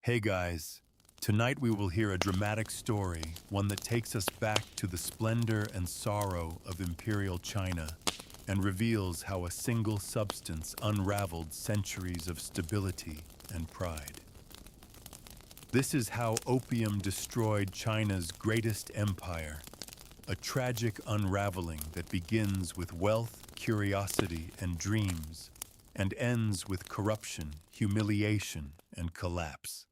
Hey guys, tonight we will hear a dramatic story, one that takes us back to the splendor and sorrow of imperial China and reveals how a single substance unraveled centuries of stability and pride. This is how opium destroyed China's greatest empire, a tragic unraveling that begins with wealth, curiosity, and dreams, and ends with corruption, humiliation, and collapse.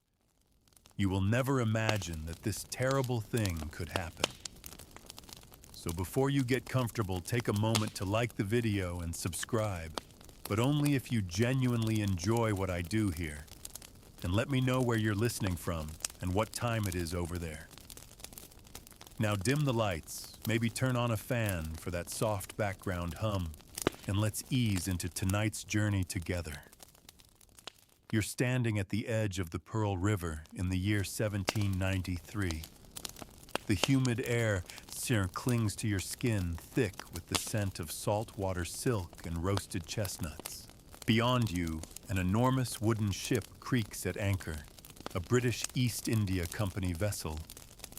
You will never imagine that this terrible thing could happen. So before you get comfortable, take a moment to like the video and subscribe, but only if you genuinely enjoy what I do here. And let me know where you're listening from and what time it is over there. Now dim the lights, maybe turn on a fan for that soft background hum, and let's ease into tonight's journey together. You're standing at the edge of the Pearl River in the year 1793. The humid air clings to your skin thick with the scent of saltwater silk and roasted chestnuts. Beyond you, an enormous wooden ship creaks at anchor, a British East India Company vessel,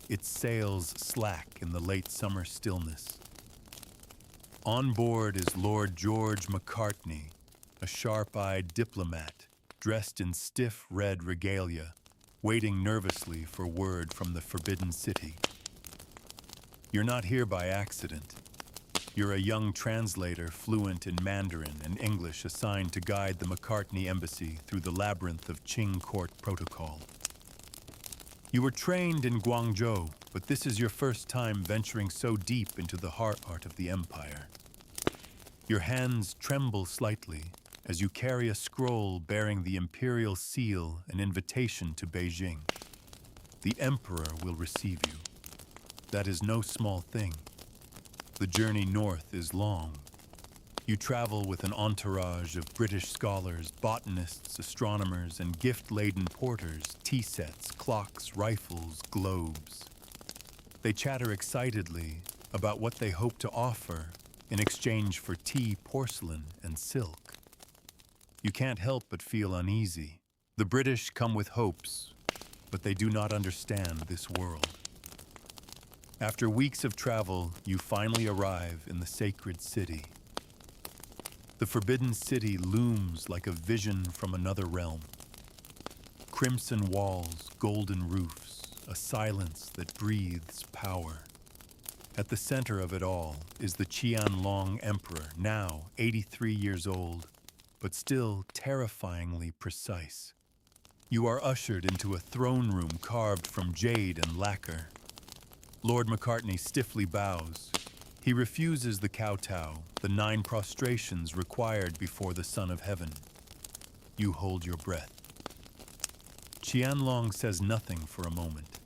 its sails slack in the late summer stillness. On board is Lord George Macartney, a sharp-eyed diplomat dressed in stiff red regalia, waiting nervously for word from the Forbidden City. You're not here by accident. You're a young translator fluent in Mandarin and English assigned to guide the Macartney embassy through the labyrinth of Qing court protocol. You were trained in Guangzhou, but this is your first time venturing so deep into the heart of the empire. Your hands tremble slightly as you carry a scroll bearing the imperial seal, an invitation to Beijing. The emperor will receive you. That is no small thing. The journey north is long. You travel with an entourage of British scholars, botanists, astronomers, and gift-laden porters, tea sets, clocks, rifles, globes. They chatter excitedly about what they hope to offer in exchange for tea, porcelain, and silk. You can't help but feel uneasy. The British come with hopes, but they do not understand this world. After weeks of travel, you finally arrive in the sacred city. The Forbidden City looms like a vision from another realm. Crimson walls, golden roofs, a silence that breathes power. At the center of it all is the Qianlong Emperor, now 83 years old, but still terrifyingly precise. You are ushered into a throne room carved from jade and lacquer. Lord Macartney stiffly bows. He refuses the kowtow, the 9 prostrations required before the Son of Heaven. You hold your breath. Qianlong says nothing for a moment.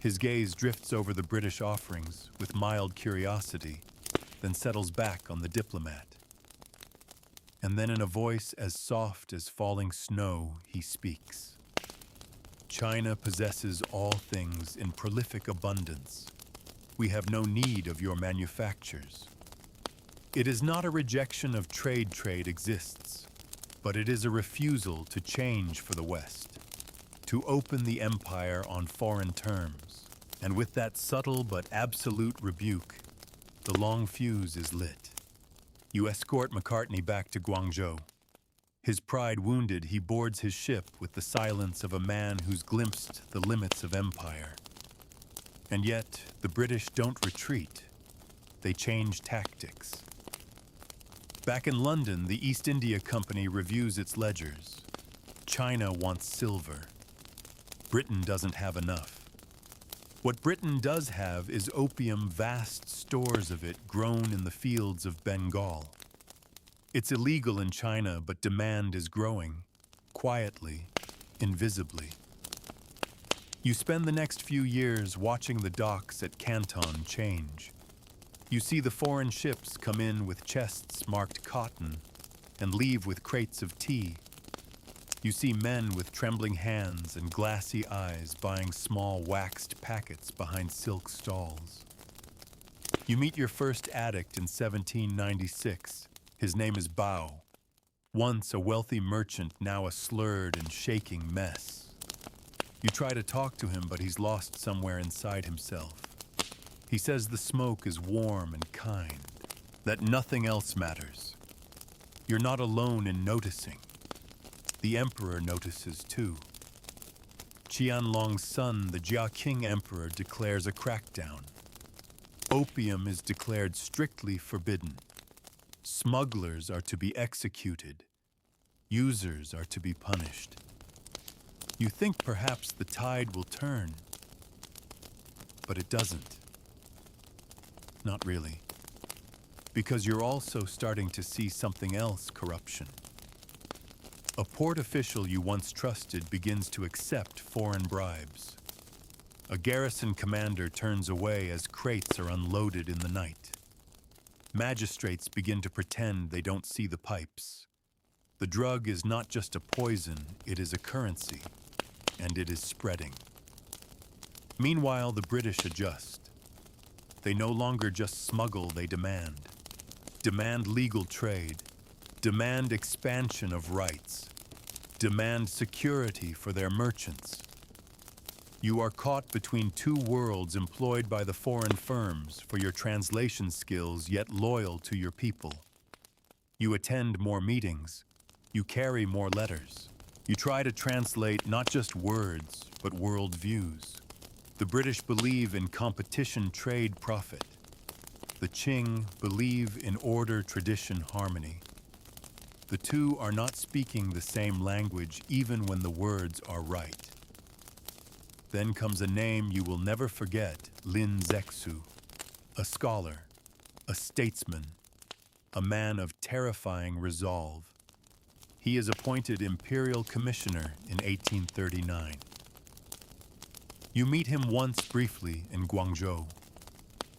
His gaze drifts over the British offerings with mild curiosity, then settles back on the diplomat. And then in a voice as soft as falling snow, he speaks. China possesses all things in prolific abundance. We have no need of your manufactures. It is not a rejection of trade exists, but it is a refusal to change for the West, to open the empire on foreign terms. And with that subtle but absolute rebuke, the long fuse is lit. You escort Macartney back to Guangzhou. His pride wounded, he boards his ship with the silence of a man who's glimpsed the limits of empire. And yet, the British don't retreat. They change tactics. Back in London, the East India Company reviews its ledgers. China wants silver. Britain doesn't have enough. What Britain does have is opium, vast stores of it grown in the fields of Bengal. It's illegal in China, but demand is growing, quietly, invisibly. You spend the next few years watching the docks at Canton change. You see the foreign ships come in with chests marked cotton and leave with crates of tea. You see men with trembling hands and glassy eyes buying small waxed packets behind silk stalls. You meet your first addict in 1796. His name is Bao, once a wealthy merchant, now a slurred and shaking mess. You try to talk to him, but he's lost somewhere inside himself. He says the smoke is warm and kind, that nothing else matters. You're not alone in noticing. The emperor notices too. Qianlong's son, the Jia emperor, declares a crackdown. Opium is declared strictly forbidden. Smugglers are to be executed. Users are to be punished. You think perhaps the tide will turn, but it doesn't. Not really. Because you're also starting to see something else: corruption. A port official you once trusted begins to accept foreign bribes. A garrison commander turns away as crates are unloaded in the night. Magistrates begin to pretend they don't see the pipes. The drug is not just a poison, it is a currency, and it is spreading. Meanwhile, the British adjust. They no longer just smuggle, they demand. Demand legal trade. Demand expansion of rights. Demand security for their merchants. You are caught between two worlds employed by the foreign firms for your translation skills, yet loyal to your people. You attend more meetings. You carry more letters. You try to translate not just words, but worldviews. The British believe in competition, trade, profit. The Qing believe in order, tradition, harmony. The two are not speaking the same language, even when the words are right. Then comes a name you will never forget: Lin Zexu, a scholar, a statesman, a man of terrifying resolve. He is appointed imperial commissioner in 1839. You meet him once briefly in Guangzhou.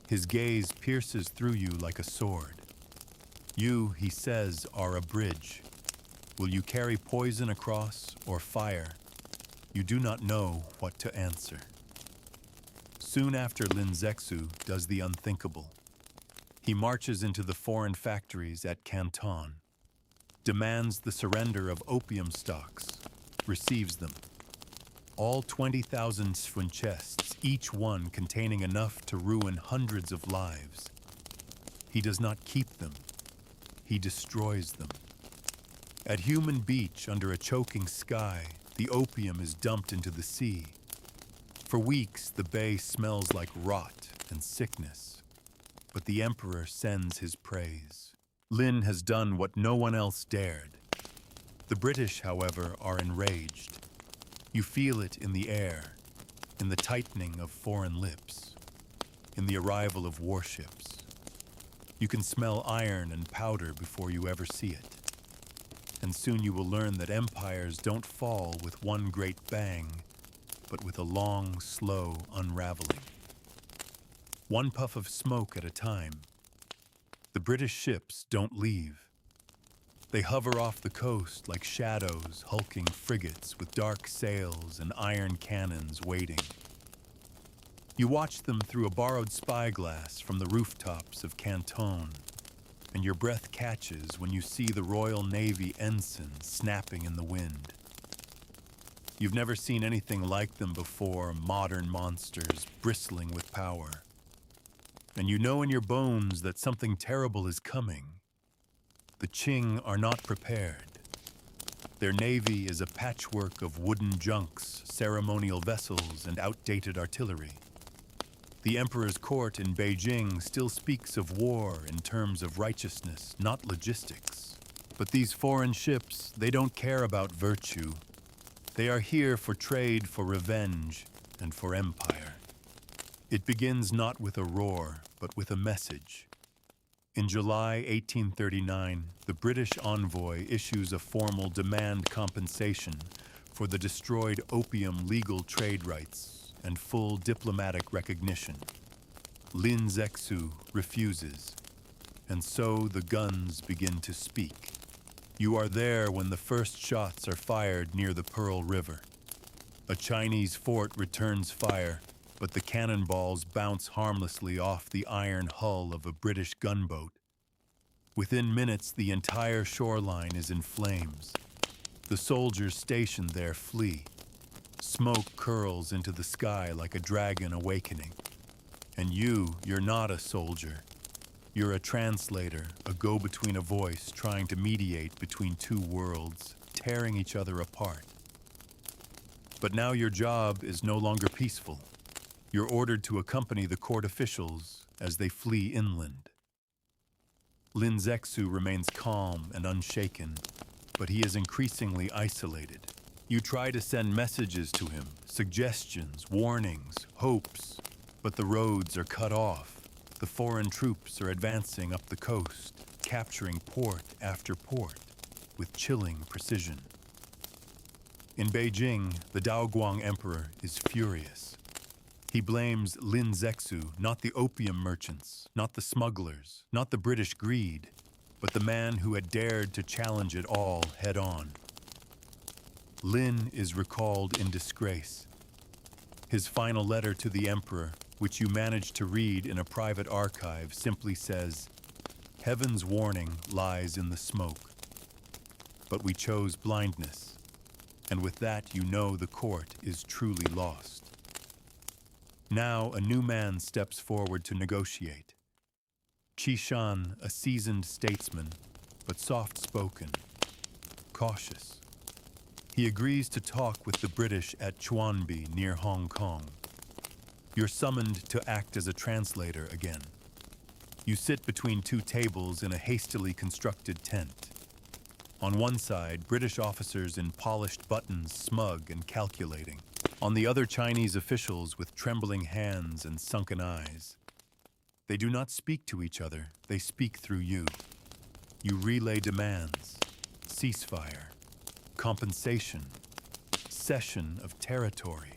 His gaze pierces through you like a sword. You, he says, are a bridge. Will you carry poison across or fire? You do not know what to answer. Soon after, Lin Zexu does the unthinkable. He marches into the foreign factories at Canton, demands the surrender of opium stocks, receives them. All 20,000 sfun chests, each one containing enough to ruin hundreds of lives. He does not keep them. He destroys them. At Human Beach, under a choking sky, the opium is dumped into the sea. For weeks, the bay smells like rot and sickness. But the emperor sends his praise. Lin has done what no one else dared. The British, however, are enraged. You feel it in the air, in the tightening of foreign lips, in the arrival of warships. You can smell iron and powder before you ever see it. And soon you will learn that empires don't fall with one great bang, but with a long, slow unraveling. One puff of smoke at a time. The British ships don't leave. They hover off the coast like shadows, hulking frigates with dark sails and iron cannons waiting. You watch them through a borrowed spyglass from the rooftops of Canton, and your breath catches when you see the Royal Navy ensign snapping in the wind. You've never seen anything like them before, modern monsters bristling with power. And you know in your bones that something terrible is coming. The Qing are not prepared. Their navy is a patchwork of wooden junks, ceremonial vessels, and outdated artillery. The emperor's court in Beijing still speaks of war in terms of righteousness, not logistics. But these foreign ships, they don't care about virtue. They are here for trade, for revenge, and for empire. It begins not with a roar, but with a message. In July 1839, the British envoy issues a formal demand compensation for the destroyed opium legal trade rights and full diplomatic recognition. Lin Zexu refuses, and so the guns begin to speak. You are there when the first shots are fired near the Pearl River. A Chinese fort returns fire, but the cannonballs bounce harmlessly off the iron hull of a British gunboat. Within minutes, the entire shoreline is in flames. The soldiers stationed there flee. Smoke curls into the sky like a dragon awakening. And you're not a soldier. You're a translator, a go-between, a voice trying to mediate between two worlds, tearing each other apart. But now your job is no longer peaceful. You're ordered to accompany the court officials as they flee inland. Lin Zexu remains calm and unshaken, but he is increasingly isolated. You try to send messages to him, suggestions, warnings, hopes, but the roads are cut off. The foreign troops are advancing up the coast, capturing port after port with chilling precision. In Beijing, the Daoguang emperor is furious. He blames Lin Zexu, not the opium merchants, not the smugglers, not the British greed, but the man who had dared to challenge it all head-on. Lin is recalled in disgrace. His final letter to the emperor, which you managed to read in a private archive, simply says, "Heaven's warning lies in the smoke. But we chose blindness, and with that you know the court is truly lost." Now a new man steps forward to negotiate. Qishan, a seasoned statesman, but soft-spoken, cautious. He agrees to talk with the British at Chuanbi near Hong Kong. You're summoned to act as a translator again. You sit between two tables in a hastily constructed tent. On one side, British officers in polished buttons, smug and calculating. On the other, Chinese officials with trembling hands and sunken eyes. They do not speak to each other, they speak through you. You relay demands, ceasefire, compensation, cession of territory.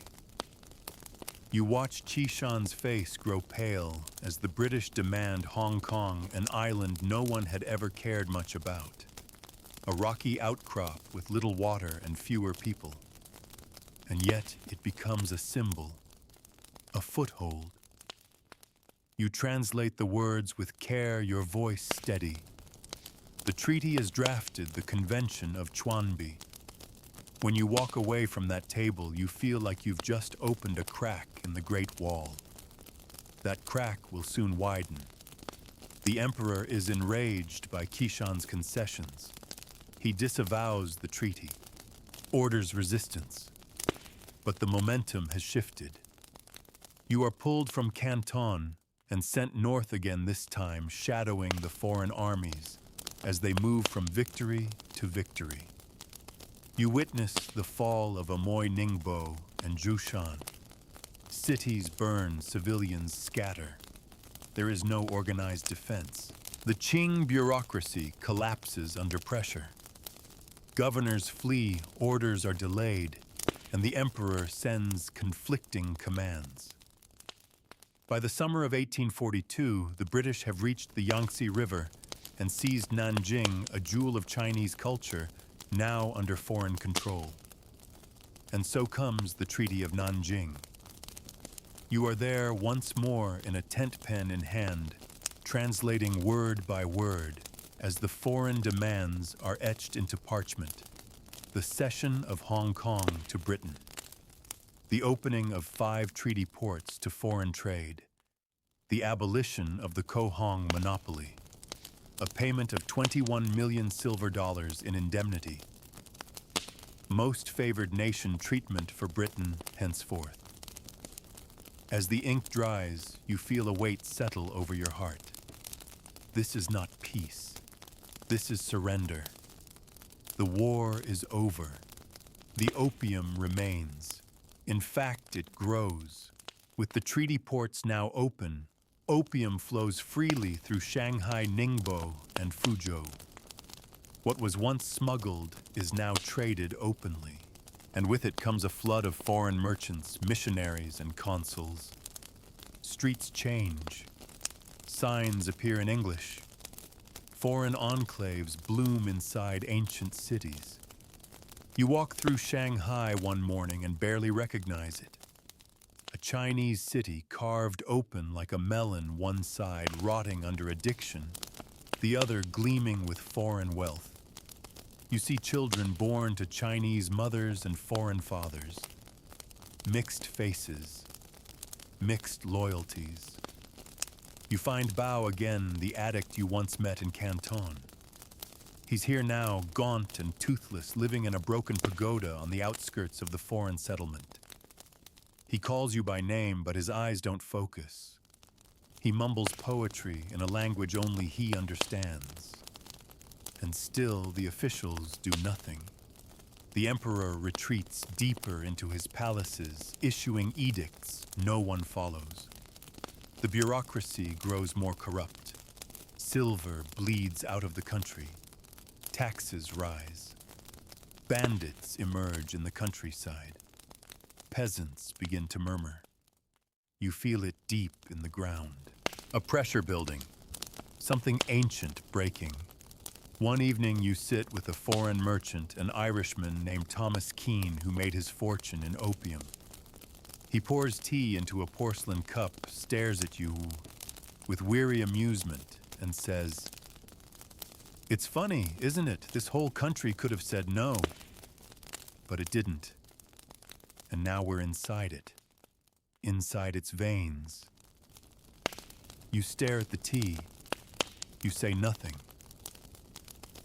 You watch Qishan's face grow pale as the British demand Hong Kong, an island no one had ever cared much about. A rocky outcrop with little water and fewer people. And yet it becomes a symbol, a foothold. You translate the words with care, your voice steady. The treaty is drafted, the convention of Chuanbi. When you walk away from that table, you feel like you've just opened a crack in the Great Wall. That crack will soon widen. The emperor is enraged by Qishan's concessions. He disavows the treaty, orders resistance. But the momentum has shifted. You are pulled from Canton and sent north again, this time shadowing the foreign armies as they move from victory to victory. You witness the fall of Amoy Ningbo and Zhoushan. Cities burn, civilians scatter. There is no organized defense. The Qing bureaucracy collapses under pressure. Governors flee, orders are delayed, and the emperor sends conflicting commands. By the summer of 1842, the British have reached the Yangtze River and seized Nanjing, a jewel of Chinese culture, now under foreign control. And so comes the Treaty of Nanjing. You are there once more in a tent pen in hand, translating word by word as the foreign demands are etched into parchment. The cession of Hong Kong to Britain. The opening of 5 treaty ports to foreign trade. The abolition of the Kohong monopoly. A payment of 21 million silver dollars in indemnity. Most favored nation treatment for Britain henceforth. As the ink dries, you feel a weight settle over your heart. This is not peace. This is surrender. The war is over. The opium remains. In fact, it grows. With the treaty ports now open, opium flows freely through Shanghai, Ningbo, and Fuzhou. What was once smuggled is now traded openly, and with it comes a flood of foreign merchants, missionaries, and consuls. Streets change. Signs appear in English. Foreign enclaves bloom inside ancient cities. You walk through Shanghai one morning and barely recognize it. A Chinese city carved open like a melon, one side rotting under addiction, the other gleaming with foreign wealth. You see children born to Chinese mothers and foreign fathers. Mixed faces, mixed loyalties. You find Bao again, the addict you once met in Canton. He's here now, gaunt and toothless, living in a broken pagoda on the outskirts of the foreign settlement. He calls you by name, but his eyes don't focus. He mumbles poetry in a language only he understands. And still, the officials do nothing. The emperor retreats deeper into his palaces, issuing edicts no one follows. The bureaucracy grows more corrupt. Silver bleeds out of the country. Taxes rise. Bandits emerge in the countryside. Peasants begin to murmur. You feel it deep in the ground. A pressure building. Something ancient breaking. One evening you sit with a foreign merchant, an Irishman named Thomas Keane, who made his fortune in opium. He pours tea into a porcelain cup, stares at you with weary amusement, and says, "It's funny, isn't it? This whole country could have said no, but it didn't. And now we're inside it, inside its veins." You stare at the tea. You say nothing.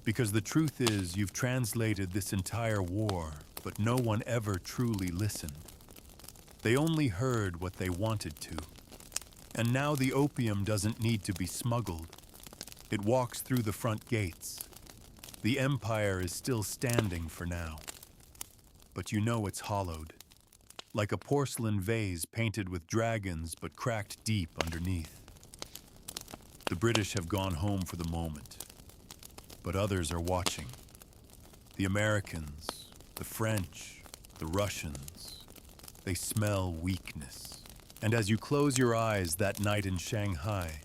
Because the truth is, you've translated this entire war, but no one ever truly listened. They only heard what they wanted to. And now the opium doesn't need to be smuggled. It walks through the front gates. The empire is still standing for now. But you know it's hollowed, like a porcelain vase painted with dragons but cracked deep underneath. The British have gone home for the moment, but others are watching. The Americans, the French, the Russians, they smell weakness. And as you close your eyes that night in Shanghai,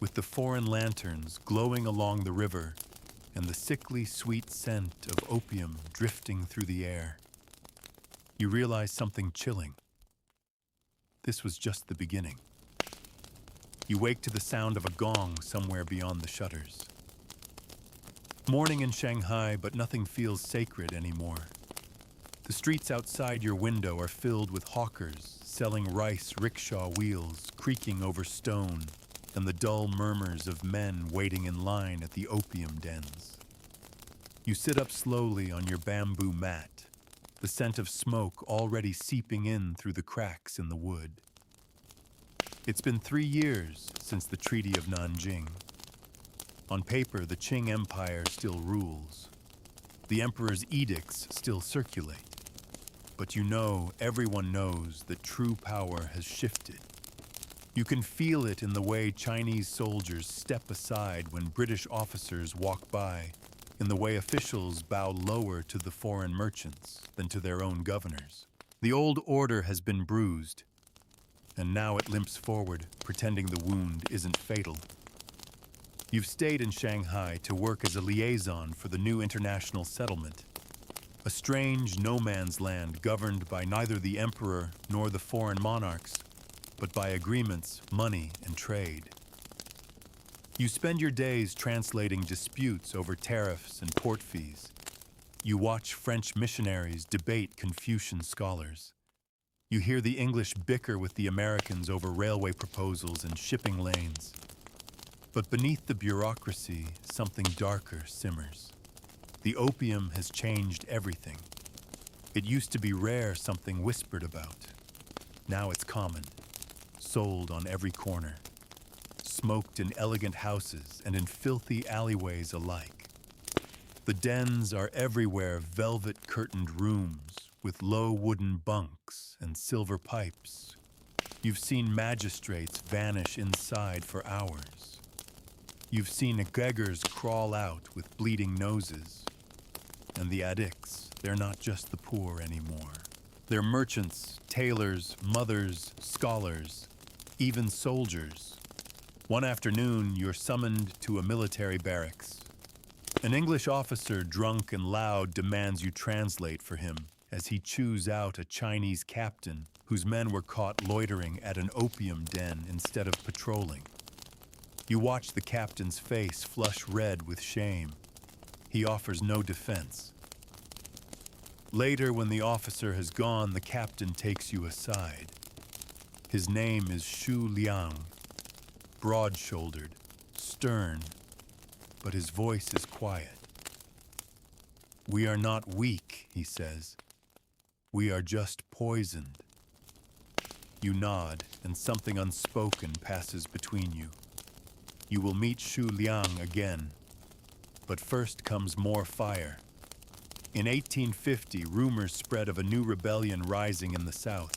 with the foreign lanterns glowing along the river and the sickly sweet scent of opium drifting through the air, you realize something chilling. This was just the beginning. You wake to the sound of a gong somewhere beyond the shutters. Morning in Shanghai, but nothing feels sacred anymore. The streets outside your window are filled with hawkers selling rice rickshaw wheels creaking over stone, and the dull murmurs of men waiting in line at the opium dens. You sit up slowly on your bamboo mat, the scent of smoke already seeping in through the cracks in the wood. It's been 3 years since the Treaty of Nanjing. On paper, the Qing Empire still rules. The emperor's edicts still circulate. But you know, everyone knows that true power has shifted. You can feel it in the way Chinese soldiers step aside when British officers walk by, in the way officials bow lower to the foreign merchants than to their own governors. The old order has been bruised, and now it limps forward, pretending the wound isn't fatal. You've stayed in Shanghai to work as a liaison for the new international settlement, a strange no-man's land governed by neither the emperor nor the foreign monarchs, but by agreements, money, and trade. You spend your days translating disputes over tariffs and port fees. You watch French missionaries debate Confucian scholars. You hear the English bicker with the Americans over railway proposals and shipping lanes. But beneath the bureaucracy, something darker simmers. The opium has changed everything. It used to be rare, something whispered about. Now it's common, sold on every corner, smoked in elegant houses and in filthy alleyways alike. The dens are everywhere, velvet-curtained rooms with low wooden bunks and silver pipes. You've seen magistrates vanish inside for hours. You've seen beggars crawl out with bleeding noses. And the addicts, they're not just the poor anymore. They're merchants, tailors, mothers, scholars, even soldiers. One afternoon, you're summoned to a military barracks. An English officer, drunk and loud, demands you translate for him as he chews out a Chinese captain whose men were caught loitering at an opium den instead of patrolling. You watch the captain's face flush red with shame. He offers no defense. Later, when the officer has gone, the captain takes you aside. His name is Shu Liang, broad-shouldered, stern, but his voice is quiet. "We are not weak," he says. "We are just poisoned." You nod, and something unspoken passes between you. You will meet Shu Liang again, but first comes more fire. In 1850, rumors spread of a new rebellion rising in the south.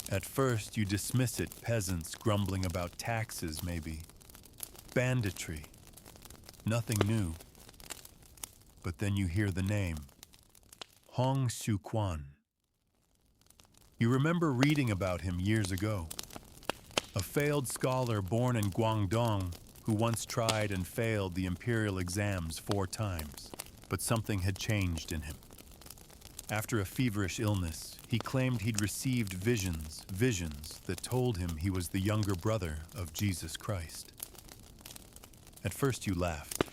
At first, you dismiss it, peasants grumbling about taxes, maybe. Banditry. Nothing new. But then you hear the name. Hong Xiuquan. You remember reading about him years ago. A failed scholar born in Guangdong who once tried and failed the imperial exams 4 times. But something had changed in him. After a feverish illness, he claimed he'd received visions that told him he was the younger brother of Jesus Christ. At first you laughed.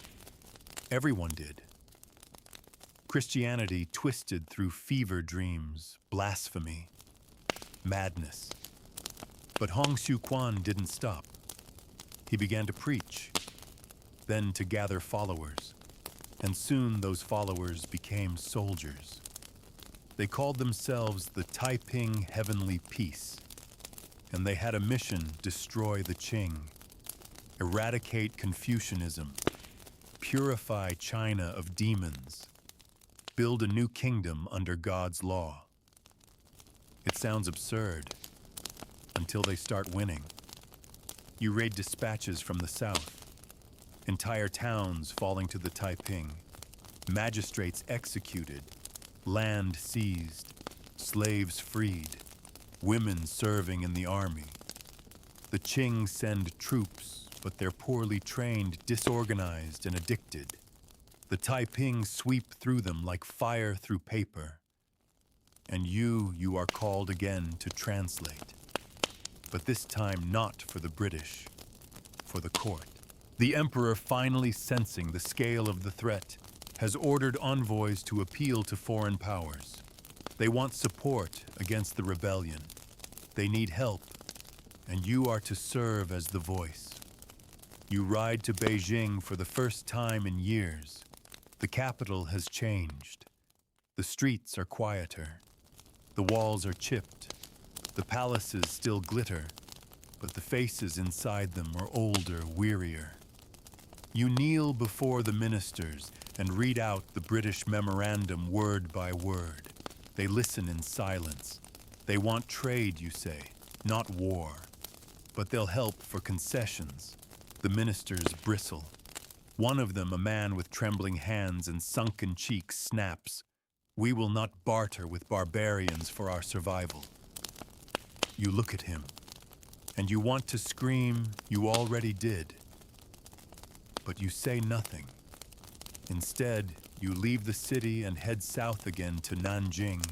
Everyone did. Christianity twisted through fever dreams, blasphemy, madness. But Hong Xiuquan didn't stop. He began to preach, then to gather followers. And soon those followers became soldiers. They called themselves the Taiping Heavenly Peace, and they had a mission: destroy the Qing, eradicate Confucianism, purify China of demons, build a new kingdom under God's law. It sounds absurd, until they start winning. You read dispatches from the south. Entire towns falling to the Taiping, magistrates executed, land seized, slaves freed, women serving in the army. The Qing send troops, but they're poorly trained, disorganized, and addicted. The Taiping sweep through them like fire through paper. And you are called again to translate. But this time not for the British, for the court. The emperor, finally sensing the scale of the threat, has ordered envoys to appeal to foreign powers. They want support against the rebellion. They need help, and you are to serve as the voice. You ride to Beijing for the first time in years. The capital has changed. The streets are quieter. The walls are chipped. The palaces still glitter, but the faces inside them are older, wearier. You kneel before the ministers and read out the British memorandum word by word. They listen in silence. They want trade, you say, not war. But they'll help for concessions. The ministers bristle. One of them, a man with trembling hands and sunken cheeks, snaps, "We will not barter with barbarians for our survival." You look at him, and you want to scream, you already did. But you say nothing. Instead, you leave the city and head south again to Nanjing,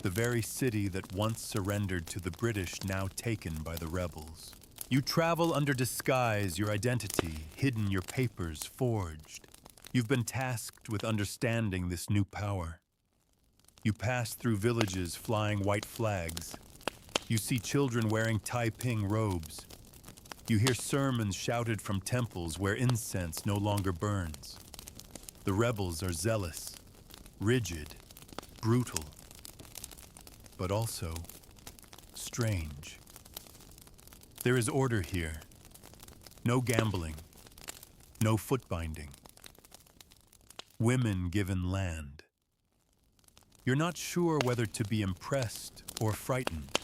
the very city that once surrendered to the British, now taken by the rebels. You travel under disguise, your identity hidden, your papers forged. You've been tasked with understanding this new power. You pass through villages flying white flags. You see children wearing Taiping robes. You hear sermons shouted from temples where incense no longer burns. The rebels are zealous, rigid, brutal, but also strange. There is order here. No gambling, no foot binding. Women given land. You're not sure whether to be impressed or frightened.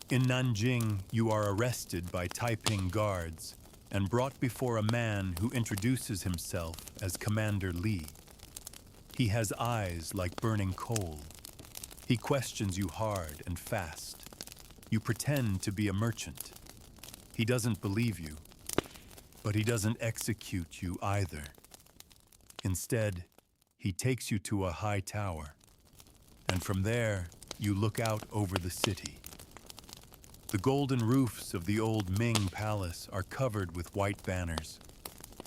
In Nanjing, you are arrested by Taiping guards and brought before a man who introduces himself as Commander Li. He has eyes like burning coal. He questions you hard and fast. You pretend to be a merchant. He doesn't believe you, but he doesn't execute you either. Instead, he takes you to a high tower, and from there, you look out over the city. The golden roofs of the old Ming Palace are covered with white banners.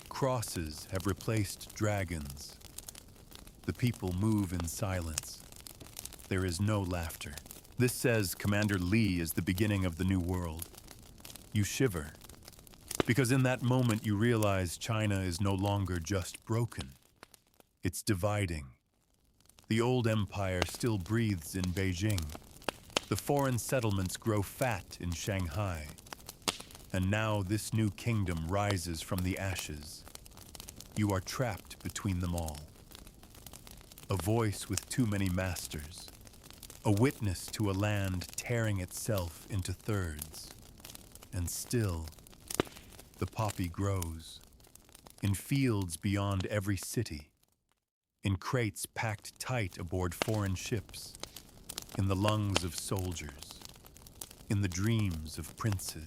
Crosses have replaced dragons. The people move in silence. there is no laughter. This says Commander Lee is the beginning of the new world. You shiver, because in that moment you realize China is no longer just broken. It's dividing. The old empire still breathes in Beijing. The foreign settlements grow fat in Shanghai. And now this new kingdom rises from the ashes. You are trapped between them all. A voice with too many masters. A witness to a land tearing itself into thirds. And still, the poppy grows. In fields beyond every city. In crates packed tight aboard foreign ships. In the lungs of soldiers. In the dreams of princes.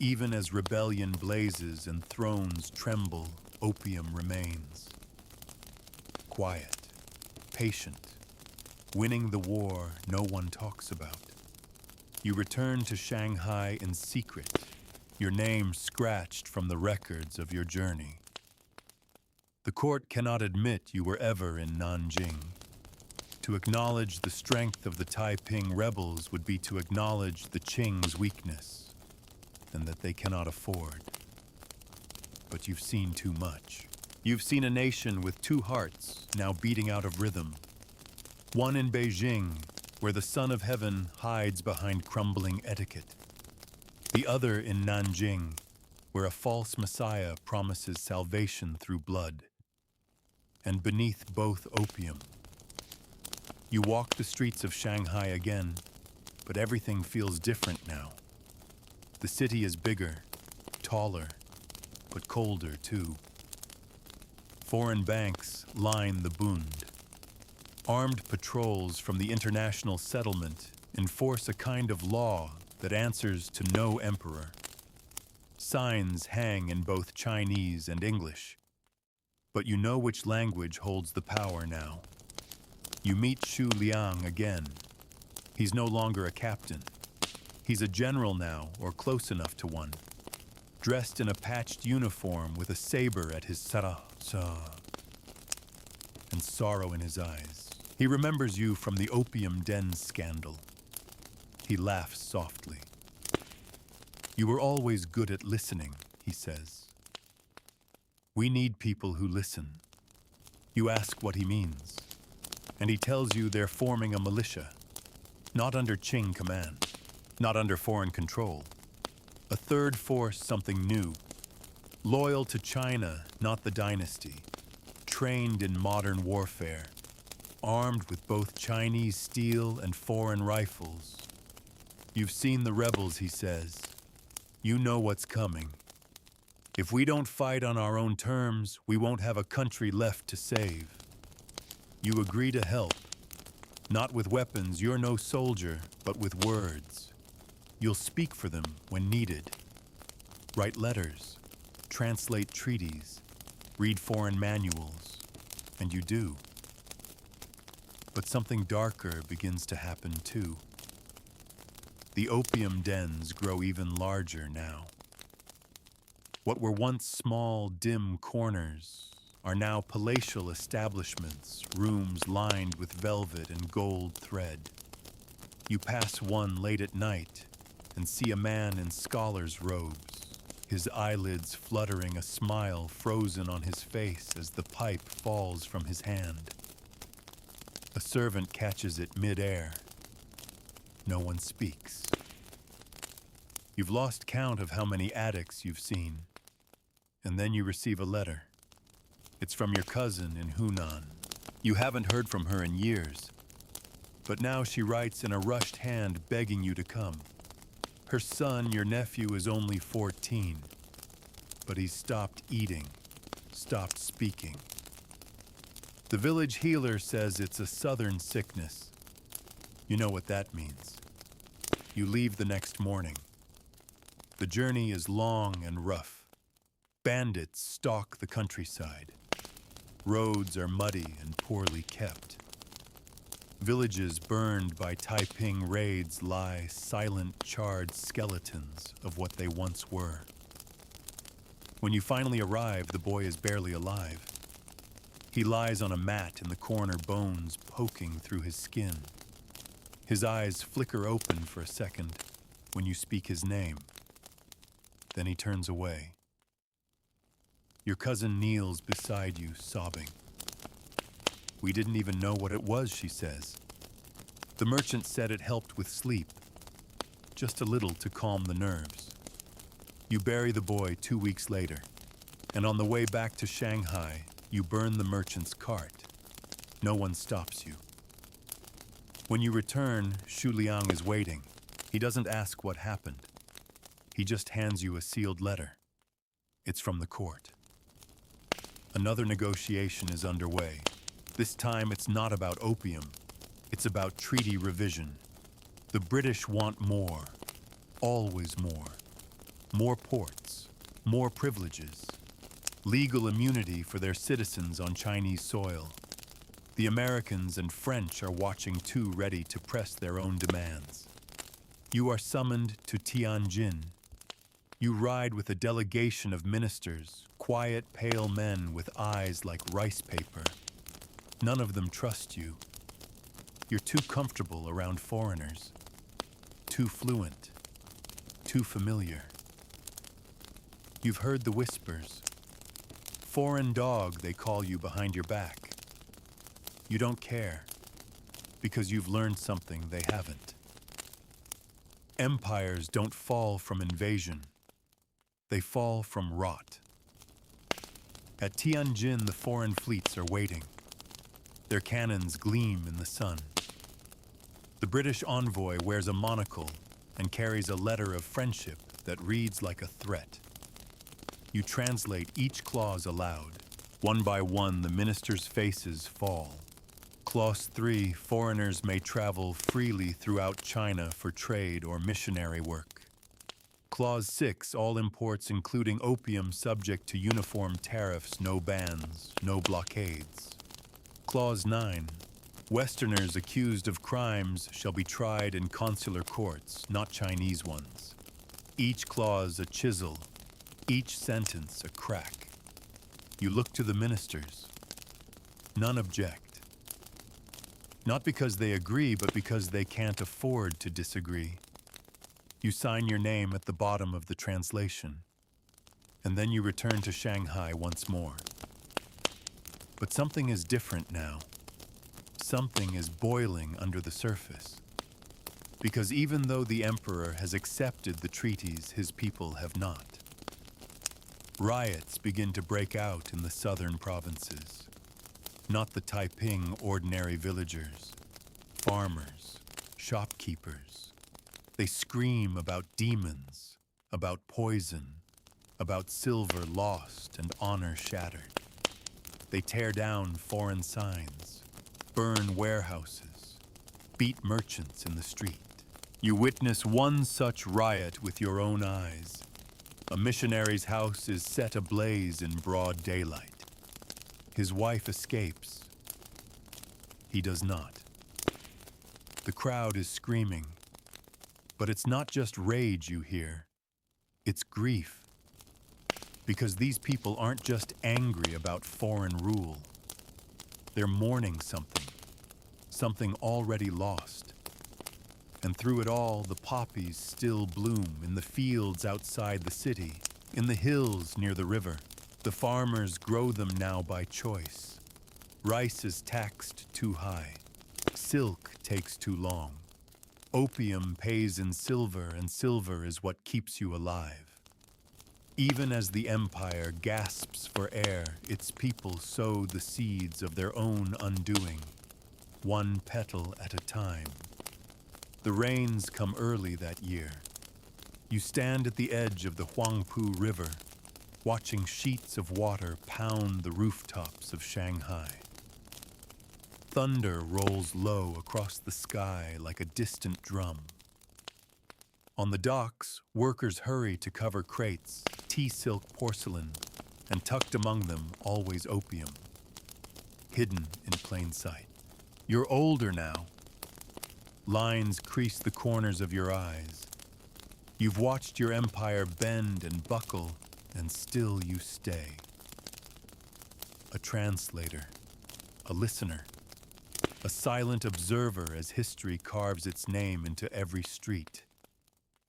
Even as rebellion blazes and thrones tremble, opium remains. Quiet, patient, winning the war no one talks about. You return to Shanghai in secret, your name scratched from the records of your journey. The court cannot admit you were ever in Nanjing. To acknowledge the strength of the Taiping rebels would be to acknowledge the Qing's weakness. And that they cannot afford. But you've seen too much. You've seen a nation with two hearts now beating out of rhythm. One in Beijing, where the son of heaven hides behind crumbling etiquette. The other in Nanjing, where a false messiah promises salvation through blood. And beneath both opium. You walk the streets of Shanghai again, but everything feels different now. The city is bigger, taller, but colder too. Foreign banks line the Bund. Armed patrols from the international settlement enforce a kind of law that answers to no emperor. Signs hang in both Chinese and English. But you know which language holds the power now. You meet Xu Liang again. He's no longer a captain. He's a general now, or close enough to one, dressed in a patched uniform with a saber at his sarasa and sorrow in his eyes. He remembers you from the opium den scandal. He laughs softly. You were always good at listening, he says. We need people who listen. You ask what he means, and he tells you they're forming a militia, not under Qing command. Not under foreign control. A third force, something new. Loyal to China, not the dynasty. Trained in modern warfare. Armed with both Chinese steel and foreign rifles. You've seen the rebels, he says. You know what's coming. If we don't fight on our own terms, we won't have a country left to save. You agree to help. Not with weapons, you're no soldier, but with words. You'll speak for them when needed. Write letters, translate treaties, read foreign manuals, and you do. But something darker begins to happen too. The opium dens grow even larger now. What were once small, dim corners are now palatial establishments, rooms lined with velvet and gold thread. You pass one late at night, and see a man in scholar's robes, his eyelids fluttering, a smile frozen on his face as the pipe falls from his hand. A servant catches it mid-air. No one speaks. You've lost count of how many addicts you've seen, and then you receive a letter. It's from your cousin in Hunan. You haven't heard from her in years, but now she writes in a rushed hand begging you to come. Her son, your nephew, is only 14, but he's stopped eating, stopped speaking. The village healer says it's a southern sickness. You know what that means. You leave the next morning. The journey is long and rough. Bandits stalk the countryside. Roads are muddy and poorly kept. Villages burned by Taiping raids lie silent, charred skeletons of what they once were. When you finally arrive, the boy is barely alive. He lies on a mat in the corner, bones poking through his skin. His eyes flicker open for a second when you speak his name. Then he turns away. Your cousin kneels beside you, sobbing. We didn't even know what it was, she says. The merchant said it helped with sleep, just a little to calm the nerves. You bury the boy 2 weeks later, and on the way back to Shanghai, you burn the merchant's cart. No one stops you. When you return, Xu Liang is waiting. He doesn't ask what happened. He just hands you a sealed letter. It's from the court. Another negotiation is underway. This time it's not about opium. It's about treaty revision. The British want more. Always more. More ports. More privileges. Legal immunity for their citizens on Chinese soil. The Americans and French are watching too, ready to press their own demands. You are summoned to Tianjin. You ride with a delegation of ministers, quiet, pale men with eyes like rice paper. None of them trust you. You're too comfortable around foreigners. Too fluent. Too familiar. You've heard the whispers. Foreign dog, they call you behind your back. You don't care, because you've learned something they haven't. Empires don't fall from invasion. They fall from rot. At Tianjin, the foreign fleets are waiting. Their cannons gleam in the sun. The British envoy wears a monocle and carries a letter of friendship that reads like a threat. You translate each clause aloud. One by one, the ministers' faces fall. Clause 3, foreigners may travel freely throughout China for trade or missionary work. Clause 6, all imports including opium subject to uniform tariffs, no bans, no blockades. Clause 9, Westerners accused of crimes shall be tried in consular courts, not Chinese ones. Each clause a chisel, each sentence a crack. You look to the ministers. None object. Not because they agree, but because they can't afford to disagree. You sign your name at the bottom of the translation, and then you return to Shanghai once more. But something is different now. Something is boiling under the surface. Because even though the emperor has accepted the treaties, his people have not. Riots begin to break out in the southern provinces. Not the Taiping ordinary villagers, farmers, shopkeepers. They scream about demons, about poison, about silver lost and honor shattered. They tear down foreign signs, burn warehouses, beat merchants in the street. You witness one such riot with your own eyes. A missionary's house is set ablaze in broad daylight. His wife escapes. He does not. The crowd is screaming, but it's not just rage you hear. It's grief. Because these people aren't just angry about foreign rule. They're mourning something, something already lost. And through it all, the poppies still bloom in the fields outside the city, in the hills near the river. The farmers grow them now by choice. Rice is taxed too high. Silk takes too long. Opium pays in silver, and silver is what keeps you alive. Even as the empire gasps for air, its people sow the seeds of their own undoing, one petal at a time. The rains come early that year. You stand at the edge of the Huangpu River, watching sheets of water pound the rooftops of Shanghai. Thunder rolls low across the sky like a distant drum. On the docks, workers hurry to cover crates, tea-silk porcelain, and tucked among them always opium, hidden in plain sight. You're older now. Lines crease the corners of your eyes. You've watched your empire bend and buckle, and still you stay. A translator, a listener, a silent observer as history carves its name into every street.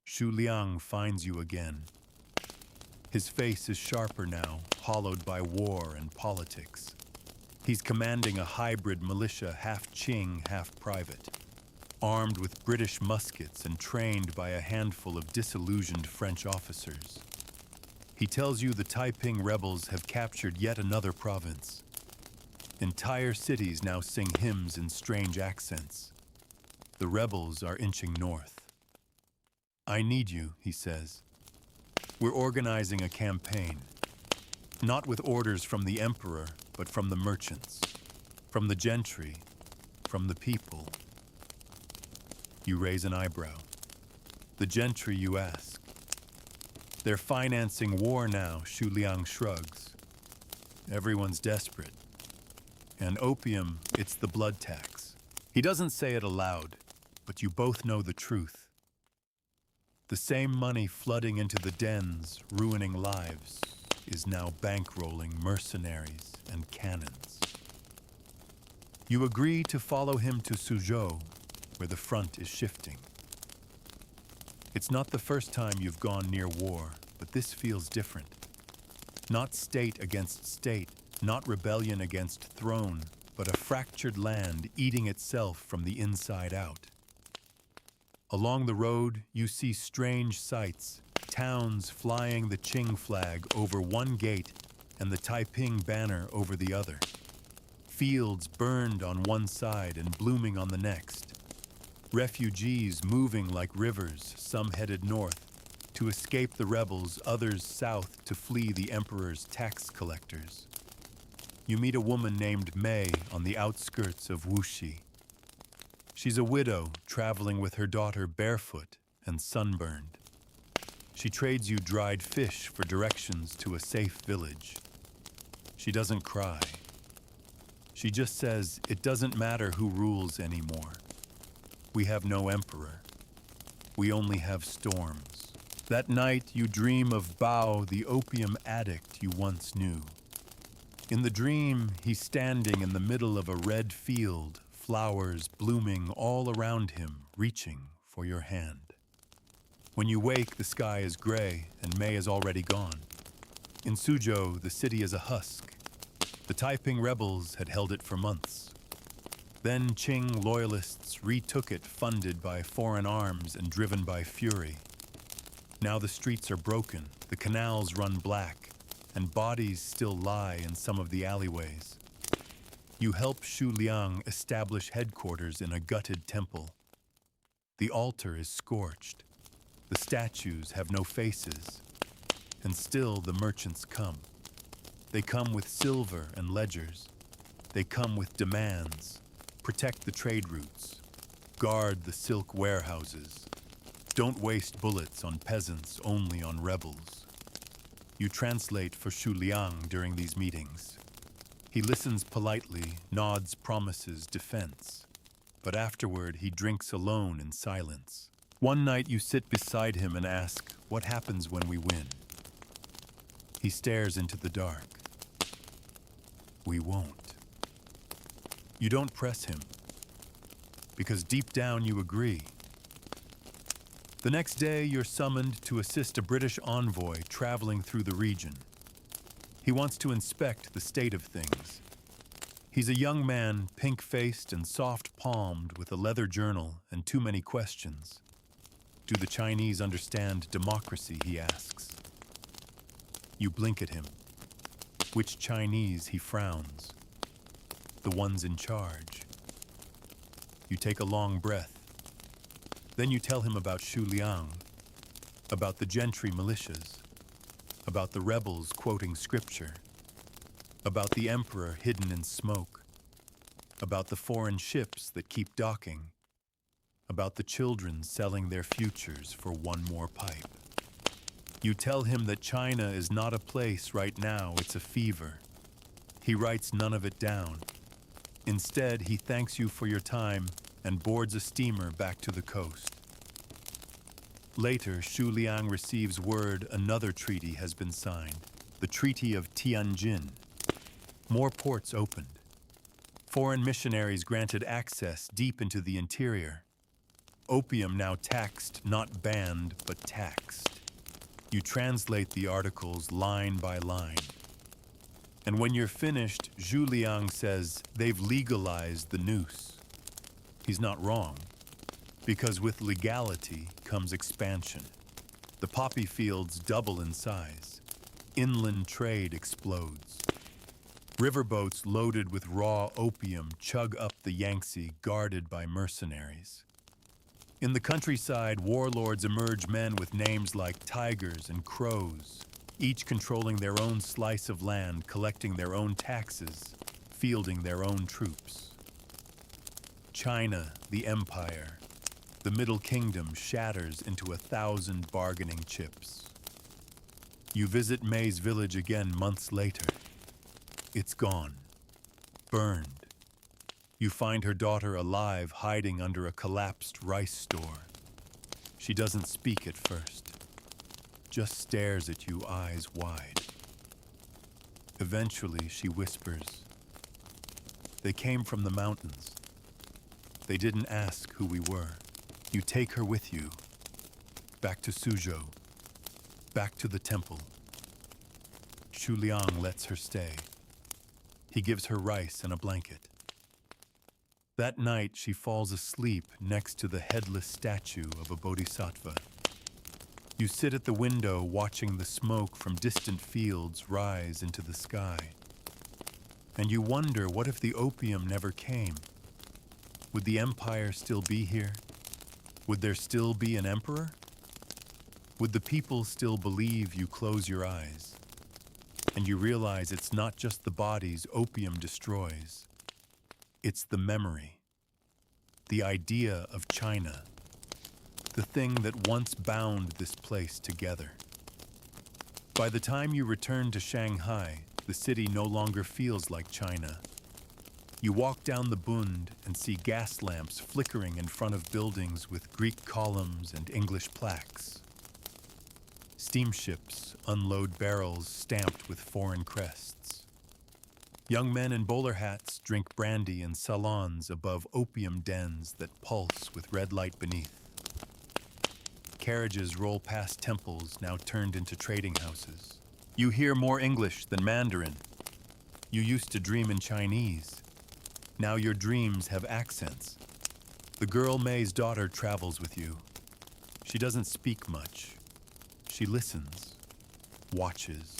Xu Liang finds you again. His face is sharper now, hollowed by war and politics. He's commanding a hybrid militia, half Qing, half private, armed with British muskets and trained by a handful of disillusioned French officers. He tells you the Taiping rebels have captured yet another province. Entire cities now sing hymns in strange accents. The rebels are inching north. I need you, he says. We're organizing a campaign, not with orders from the emperor, but from the merchants, from the gentry, from the people. You raise an eyebrow. The gentry, you ask. They're financing war now, Xu Liang shrugs. Everyone's desperate. And opium, it's the blood tax. He doesn't say it aloud, but you both know the truth. The same money flooding into the dens, ruining lives, is now bankrolling mercenaries and cannons. You agree to follow him to Suzhou, where the front is shifting. It's not the first time you've gone near war, but this feels different. Not state against state, not rebellion against throne, but a fractured land eating itself from the inside out. Along the road, you see strange sights, towns flying the Qing flag over one gate and the Taiping banner over the other. Fields burned on one side and blooming on the next. Refugees moving like rivers, some headed north to escape the rebels, others south to flee the emperor's tax collectors. You meet a woman named Mei on the outskirts of Wuxi. She's a widow traveling with her daughter barefoot and sunburned. She trades you dried fish for directions to a safe village. She doesn't cry. She just says it doesn't matter who rules anymore. We have no emperor. We only have storms. That night you dream of Bao, the opium addict you once knew. In the dream, he's standing in the middle of a red field, flowers blooming all around him, reaching for your hand. When you wake, the sky is gray and May is already gone. In Suzhou, the city is a husk. The Taiping rebels had held it for months. Then Qing loyalists retook it, funded by foreign arms and driven by fury. Now the streets are broken, the canals run black, and bodies still lie in some of the alleyways. You help Xu Liang establish headquarters in a gutted temple. The altar is scorched. The statues have no faces. And still the merchants come. They come with silver and ledgers. They come with demands. Protect the trade routes. Guard the silk warehouses. Don't waste bullets on peasants, only on rebels. You translate for Xu Liang during these meetings. He listens politely, nods, promises defense. But afterward, he drinks alone in silence. One night you sit beside him and ask, what happens when we win? He stares into the dark. We won't. You don't press him, because deep down you agree. The next day, you're summoned to assist a British envoy traveling through the region. He wants to inspect the state of things. He's a young man, pink-faced and soft-palmed, with a leather journal and too many questions. Do the Chinese understand democracy, he asks. You blink at him. Which Chinese, he frowns. The ones in charge. You take a long breath. Then you tell him about Xu Liang, about the gentry militias, about the rebels quoting scripture, about the emperor hidden in smoke, about the foreign ships that keep docking, about the children selling their futures for one more pipe. You tell him that China is not a place right now, it's a fever. He writes none of it down. Instead, he thanks you for your time and boards a steamer back to the coast. Later, Xu Liang receives word another treaty has been signed, the Treaty of Tianjin. More ports opened. Foreign missionaries granted access deep into the interior. Opium now taxed, not banned, but taxed. You translate the articles line by line. And when you're finished, Zhu Liang says they've legalized the noose. He's not wrong, because with legality comes expansion. The poppy fields double in size. Inland trade explodes. Riverboats loaded with raw opium chug up the Yangtze, guarded by mercenaries. In the countryside, warlords emerge, men with names like tigers and crows, each controlling their own slice of land, collecting their own taxes, fielding their own troops. China, the empire, the Middle Kingdom shatters into 1,000 bargaining chips. You visit May's village again months later. It's gone, burned. You find her daughter alive, hiding under a collapsed rice store. She doesn't speak at first, just stares at you, eyes wide. Eventually, she whispers, "They came from the mountains. They didn't ask who we were." You take her with you, back to Suzhou, back to the temple. Zhu Liang lets her stay. He gives her rice and a blanket. That night, she falls asleep next to the headless statue of a bodhisattva. You sit at the window watching the smoke from distant fields rise into the sky. And you wonder, what if the opium never came? Would the empire still be here? Would there still be an emperor? Would the people still believe you close your eyes? And you realize it's not just the bodies opium destroys. It's the memory, the idea of China, the thing that once bound this place together. By the time you return to Shanghai, the city no longer feels like China. You walk down the Bund and see gas lamps flickering in front of buildings with Greek columns and English plaques. Steamships unload barrels stamped with foreign crests. Young men in bowler hats drink brandy in salons above opium dens that pulse with red light beneath. Carriages roll past temples now turned into trading houses. You hear more English than Mandarin. You used to dream in Chinese. Now your dreams have accents. The girl May's daughter travels with you. She doesn't speak much. She listens, watches,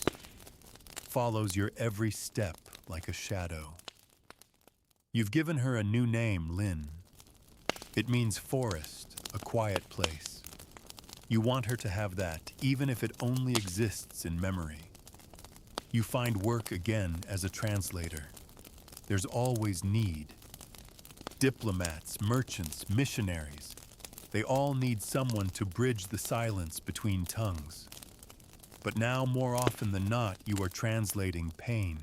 follows your every step like a shadow. You've given her a new name, Lin. It means forest, a quiet place. You want her to have that, even if it only exists in memory. You find work again as a translator. There's always need. Diplomats, merchants, missionaries, they all need someone to bridge the silence between tongues. But now, more often than not, you are translating pain.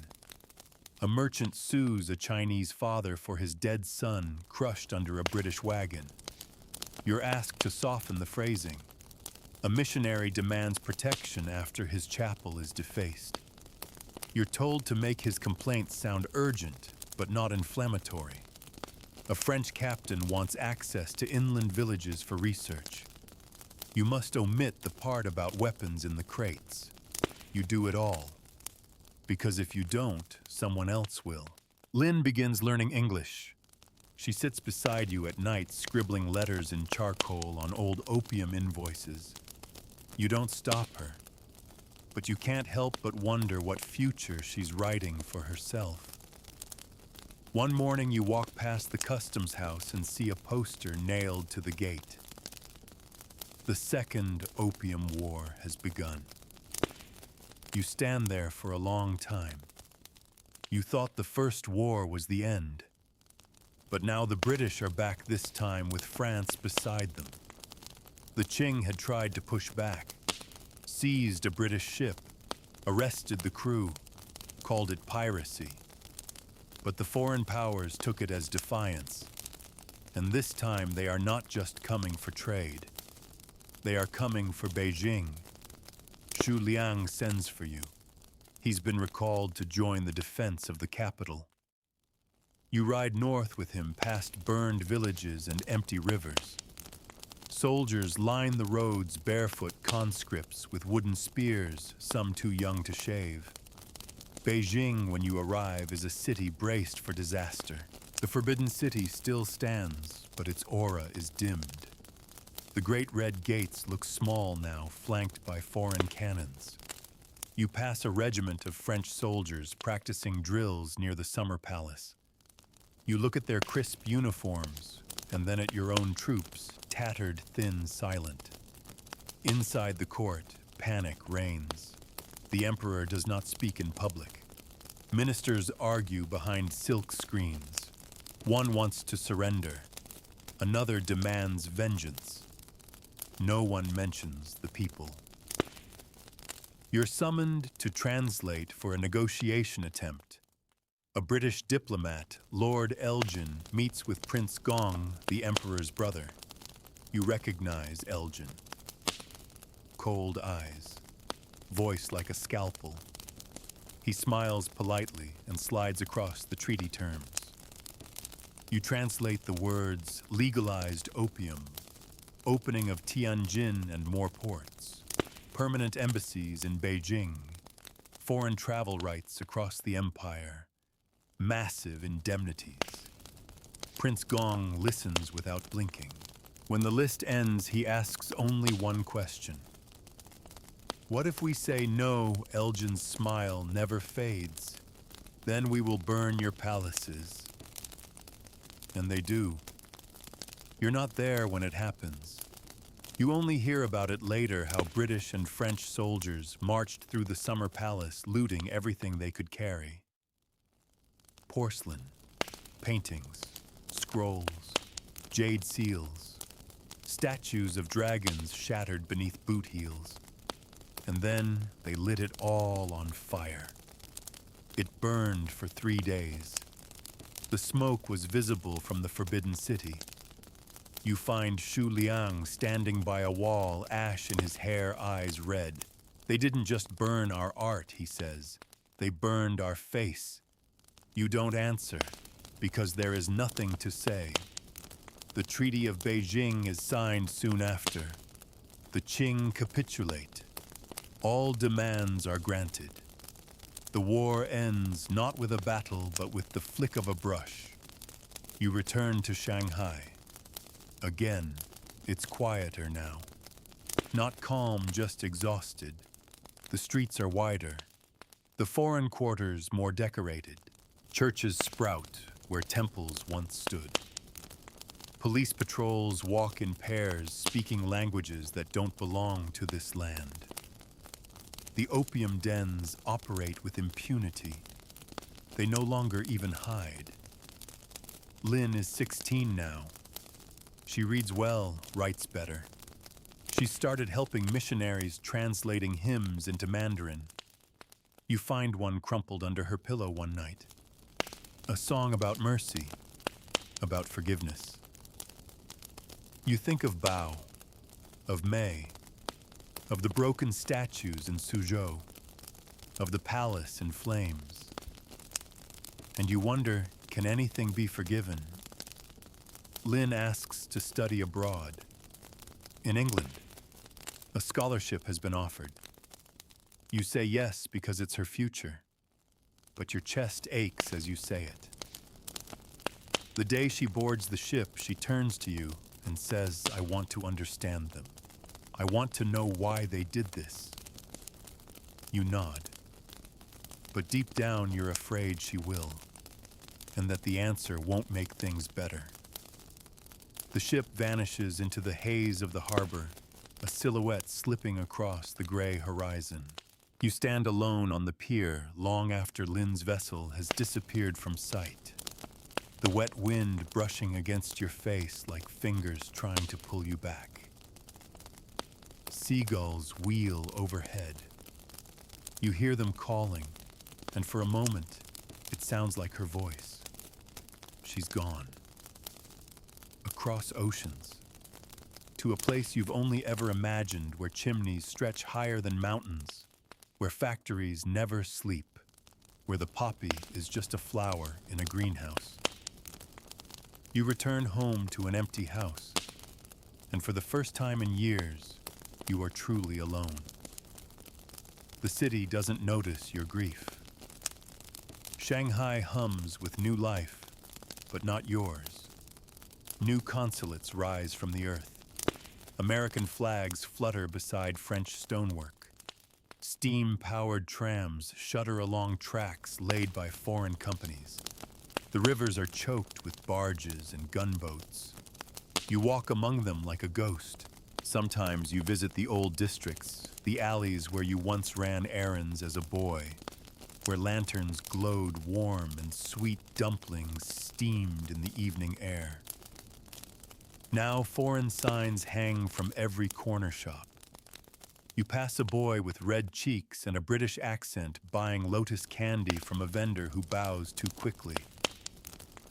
A merchant sues a Chinese father for his dead son crushed under a British wagon. You're asked to soften the phrasing. A missionary demands protection after his chapel is defaced. You're told to make his complaints sound urgent, but not inflammatory. A French captain wants access to inland villages for research. You must omit the part about weapons in the crates. You do it all. Because if you don't, someone else will. Lynn begins learning English. She sits beside you at night, scribbling letters in charcoal on old opium invoices. You don't stop her, but you can't help but wonder what future she's writing for herself. One morning you walk past the customs house and see a poster nailed to the gate. The Second Opium War has begun. You stand there for a long time. You thought the First War was the end. But now the British are back, this time with France beside them. The Qing had tried to push back, seized a British ship, arrested the crew, called it piracy. But the foreign powers took it as defiance. And this time they are not just coming for trade. They are coming for Beijing. Zhu Liang sends for you. He's been recalled to join the defense of the capital. You ride north with him past burned villages and empty rivers. Soldiers line the roads, barefoot conscripts with wooden spears, some too young to shave. Beijing, when you arrive, is a city braced for disaster. The Forbidden City still stands, but its aura is dimmed. The great red gates look small now, flanked by foreign cannons. You pass a regiment of French soldiers practicing drills near the summer palace. You look at their crisp uniforms, and then at your own troops, tattered, thin, silent. Inside the court, panic reigns. The emperor does not speak in public. Ministers argue behind silk screens. One wants to surrender. Another demands vengeance. No one mentions the people. You're summoned to translate for a negotiation attempt. A British diplomat, Lord Elgin, meets with Prince Gong, the emperor's brother. You recognize Elgin. Cold eyes, voice like a scalpel. He smiles politely and slides across the treaty terms. You translate the words legalized opium, opening of Tianjin and more ports, permanent embassies in Beijing, foreign travel rights across the empire, massive indemnities. Prince Gong listens without blinking. When the list ends, he asks only one question. What if we say no? Elgin's smile never fades. Then we will burn your palaces. And they do. You're not there when it happens. You only hear about it later, how British and French soldiers marched through the summer palace, looting everything they could carry. Porcelain, paintings, scrolls, jade seals, statues of dragons shattered beneath boot heels. And then they lit it all on fire. It burned for 3 days. The smoke was visible from the Forbidden City. You find Xu Liang standing by a wall, ash in his hair, eyes red. They didn't just burn our art, he says. They burned our face. You don't answer, because there is nothing to say. The Treaty of Beijing is signed soon after. The Qing capitulate. All demands are granted. The war ends not with a battle, but with the flick of a brush. You return to Shanghai. Again, it's quieter now. Not calm, just exhausted. The streets are wider. The foreign quarters more decorated. Churches sprout where temples once stood. Police patrols walk in pairs, speaking languages that don't belong to this land. The opium dens operate with impunity. They no longer even hide. Lynn is 16 now. She reads well, writes better. She started helping missionaries translating hymns into Mandarin. You find one crumpled under her pillow one night. A song about mercy, about forgiveness. You think of Bao, of Mei, of the broken statues in Suzhou, of the palace in flames. And you wonder, can anything be forgiven? Lynn asks to study abroad. In England, a scholarship has been offered. You say yes because it's her future, but your chest aches as you say it. The day she boards the ship, she turns to you and says, I want to understand them. I want to know why they did this. You nod. But deep down, you're afraid she will, and that the answer won't make things better. The ship vanishes into the haze of the harbor, a silhouette slipping across the gray horizon. You stand alone on the pier long after Lynn's vessel has disappeared from sight. The wet wind brushing against your face like fingers trying to pull you back. Seagulls wheel overhead. You hear them calling, and for a moment, it sounds like her voice. She's gone. Across oceans, to a place you've only ever imagined, where chimneys stretch higher than mountains, where factories never sleep, where the poppy is just a flower in a greenhouse. You return home to an empty house, and for the first time in years, you are truly alone. The city doesn't notice your grief. Shanghai hums with new life, but not yours. New consulates rise from the earth. American flags flutter beside French stonework. Steam-powered trams shudder along tracks laid by foreign companies. The rivers are choked with barges and gunboats. You walk among them like a ghost. Sometimes you visit the old districts, the alleys where you once ran errands as a boy, where lanterns glowed warm and sweet dumplings steamed in the evening air. Now foreign signs hang from every corner shop. You pass a boy with red cheeks and a British accent buying lotus candy from a vendor who bows too quickly.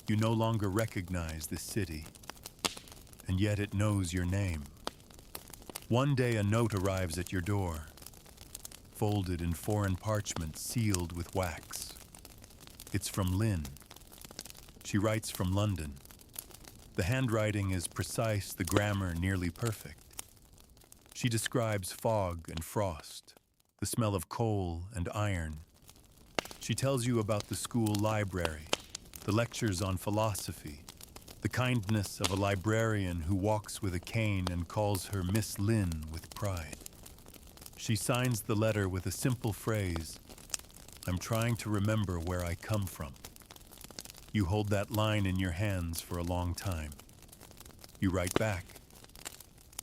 You no longer recognize this city, and yet it knows your name. One day a note arrives at your door, folded in foreign parchment sealed with wax. It's from Lynn. She writes from London. The handwriting is precise, the grammar nearly perfect. She describes fog and frost, the smell of coal and iron. She tells you about the school library, the lectures on philosophy, the kindness of a librarian who walks with a cane and calls her Miss Lynn with pride. She signs the letter with a simple phrase, "I'm trying to remember where I come from." You hold that line in your hands for a long time. You write back.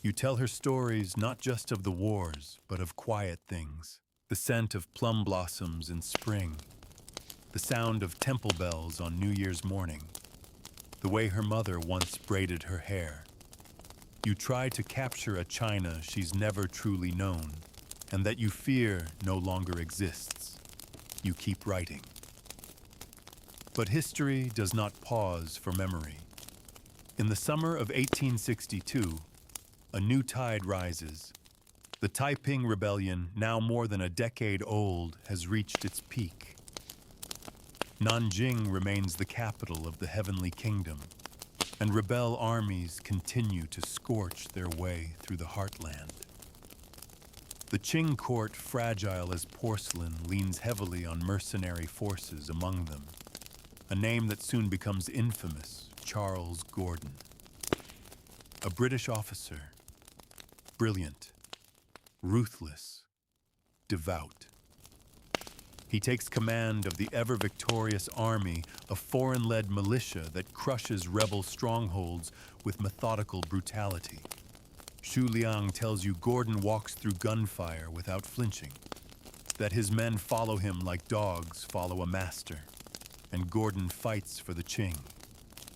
You tell her stories not just of the wars, but of quiet things, the scent of plum blossoms in spring, the sound of temple bells on New Year's morning, the way her mother once braided her hair. You try to capture a China she's never truly known, and that you fear no longer exists. You keep writing. But history does not pause for memory. In the summer of 1862, a new tide rises. The Taiping Rebellion, now more than a decade old, has reached its peak. Nanjing remains the capital of the Heavenly Kingdom, and rebel armies continue to scorch their way through the heartland. The Qing court, fragile as porcelain, leans heavily on mercenary forces, among them a name that soon becomes infamous, Charles Gordon. A British officer, brilliant, ruthless, devout. He takes command of the ever-victorious army, a foreign-led militia that crushes rebel strongholds with methodical brutality. Xu Liang tells you Gordon walks through gunfire without flinching, that his men follow him like dogs follow a master, and Gordon fights for the Qing,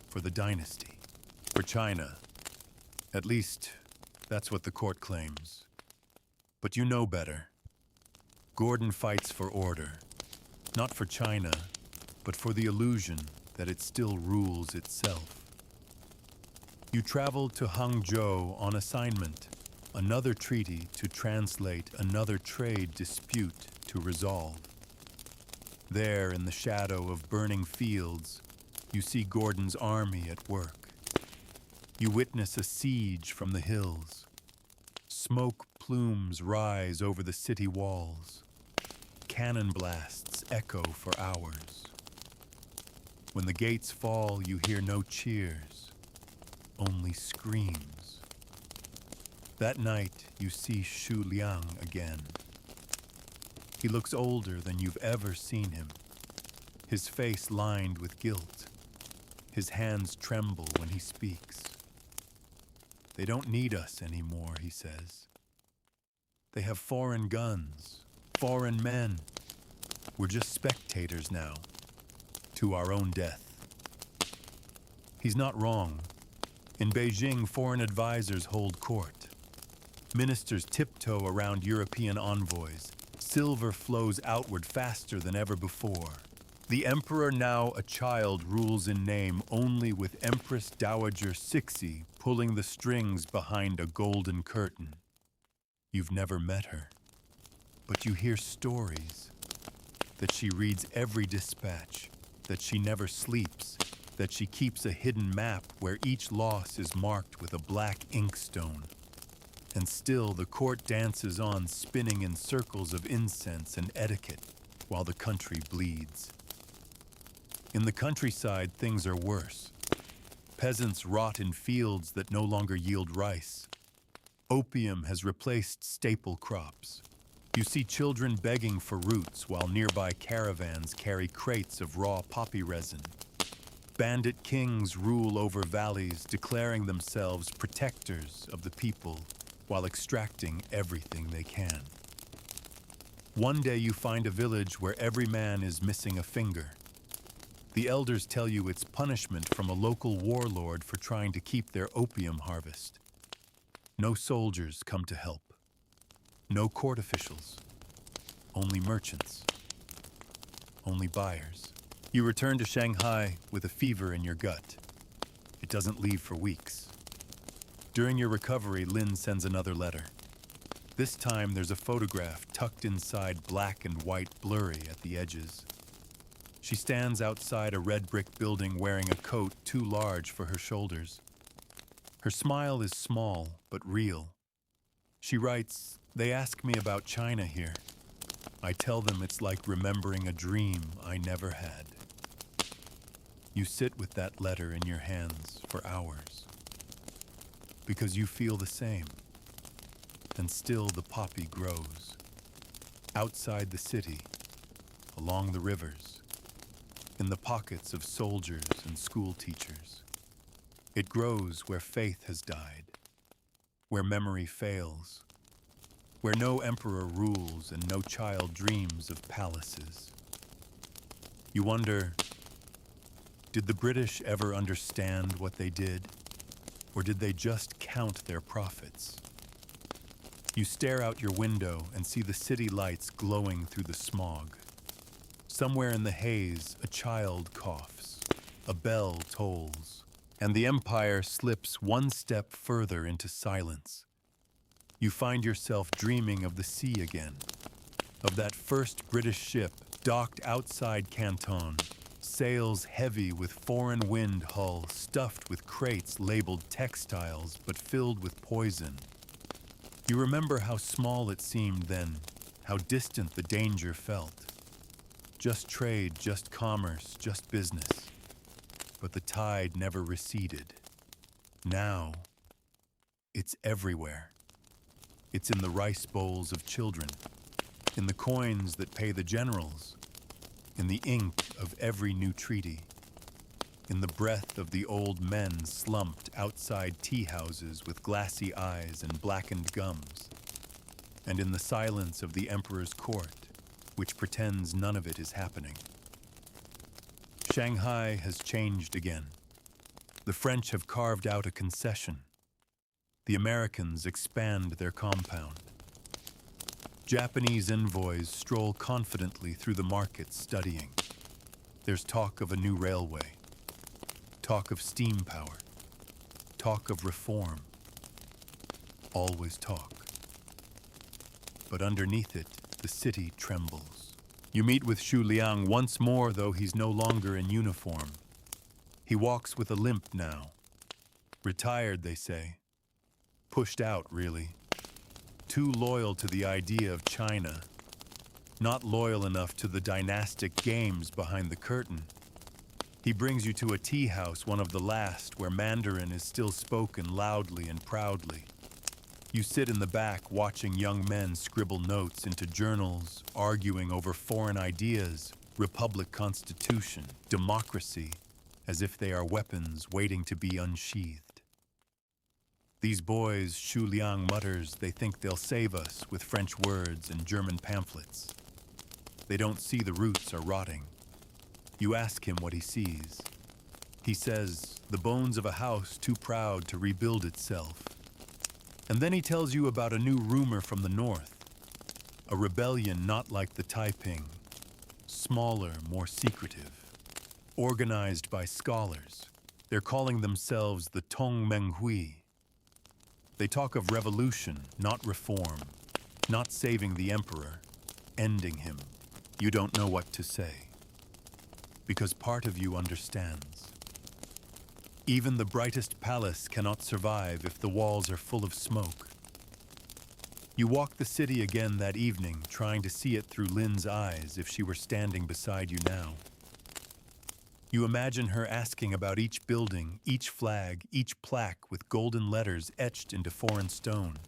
for the dynasty, for China. At least, that's what the court claims. But you know better. Gordon fights for order, not for China, but for the illusion that it still rules itself. You traveled to Hangzhou on assignment, another treaty to translate, another trade dispute to resolve. There, in the shadow of burning fields, you see Gordon's army at work. You witness a siege from the hills. Smoke plumes rise over the city walls. Cannon blasts echo for hours. When the gates fall, you hear no cheers, only screams. That night, you see Xu Liang again. He looks older than you've ever seen him, his face lined with guilt. His hands tremble when he speaks. "They don't need us anymore," he says. "They have foreign guns, foreign men. We're just spectators now, to our own death." He's not wrong. In Beijing, foreign advisors hold court. Ministers tiptoe around European envoys. Silver flows outward faster than ever before. The emperor, now a child, rules in name only, with Empress Dowager Cixi pulling the strings behind a golden curtain. You've never met her, but you hear stories that she reads every dispatch, that she never sleeps, that she keeps a hidden map where each loss is marked with a black inkstone. And still the court dances on, spinning in circles of incense and etiquette while the country bleeds. In the countryside, things are worse. Peasants rot in fields that no longer yield rice. Opium has replaced staple crops. You see children begging for roots while nearby caravans carry crates of raw poppy resin. Bandit kings rule over valleys, declaring themselves protectors of the people while extracting everything they can. One day you find a village where every man is missing a finger. The elders tell you it's punishment from a local warlord for trying to keep their opium harvest. No soldiers come to help. No court officials. Only merchants. Only buyers. You return to Shanghai with a fever in your gut. It doesn't leave for weeks. During your recovery, Lin sends another letter. This time there's a photograph tucked inside black and white, blurry at the edges. She stands outside a red brick building wearing a coat too large for her shoulders. Her smile is small but real. She writes, "They ask me about China here. I tell them it's like remembering a dream I never had." You sit with that letter in your hands for hours because you feel the same. And still the poppy grows. Outside the city, along the rivers, in the pockets of soldiers and school teachers. It grows where faith has died, where memory fails, where no emperor rules and no child dreams of palaces. You wonder, did the British ever understand what they did? Or did they just count their profits? You stare out your window and see the city lights glowing through the smog. Somewhere in the haze, a child coughs, a bell tolls, and the empire slips one step further into silence. You find yourself dreaming of the sea again, of that first British ship docked outside Canton, sails heavy with foreign wind hull stuffed with crates labeled textiles but filled with poison. You remember how small it seemed then, how distant the danger felt. Just trade, just commerce, just business. But the tide never receded. Now, it's everywhere. It's in the rice bowls of children, in the coins that pay the generals, in the ink of every new treaty, in the breath of the old men slumped outside tea houses with glassy eyes and blackened gums, and in the silence of the emperor's court, which pretends none of it is happening. Shanghai has changed again. The French have carved out a concession. The Americans expand their compound. Japanese envoys stroll confidently through the markets studying. There's talk of a new railway, talk of steam power, talk of reform. Always talk. But underneath it, the city trembles. You meet with Xu Liang once more, though he's no longer in uniform. He walks with a limp now. Retired, they say. Pushed out, really. Too loyal to the idea of China. Not loyal enough to the dynastic games behind the curtain. He brings you to a tea house, one of the last, where Mandarin is still spoken loudly and proudly. You sit in the back watching young men scribble notes into journals, arguing over foreign ideas, republic constitution, democracy, as if they are weapons waiting to be unsheathed. These boys, Xu Liang mutters, they think they'll save us with French words and German pamphlets. They don't see the roots are rotting. You ask him what he sees. He says, the bones of a house too proud to rebuild itself. And then he tells you about a new rumor from the north. A rebellion not like the Taiping. Smaller, more secretive. Organized by scholars. They're calling themselves the Tongmenghui. They talk of revolution, not reform. Not saving the emperor. Ending him. You don't know what to say. Because part of you understands. Even the brightest palace cannot survive if the walls are full of smoke. You walk the city again that evening, trying to see it through Lynn's eyes if she were standing beside you now. You imagine her asking about each building, each flag, each plaque with golden letters etched into foreign stone.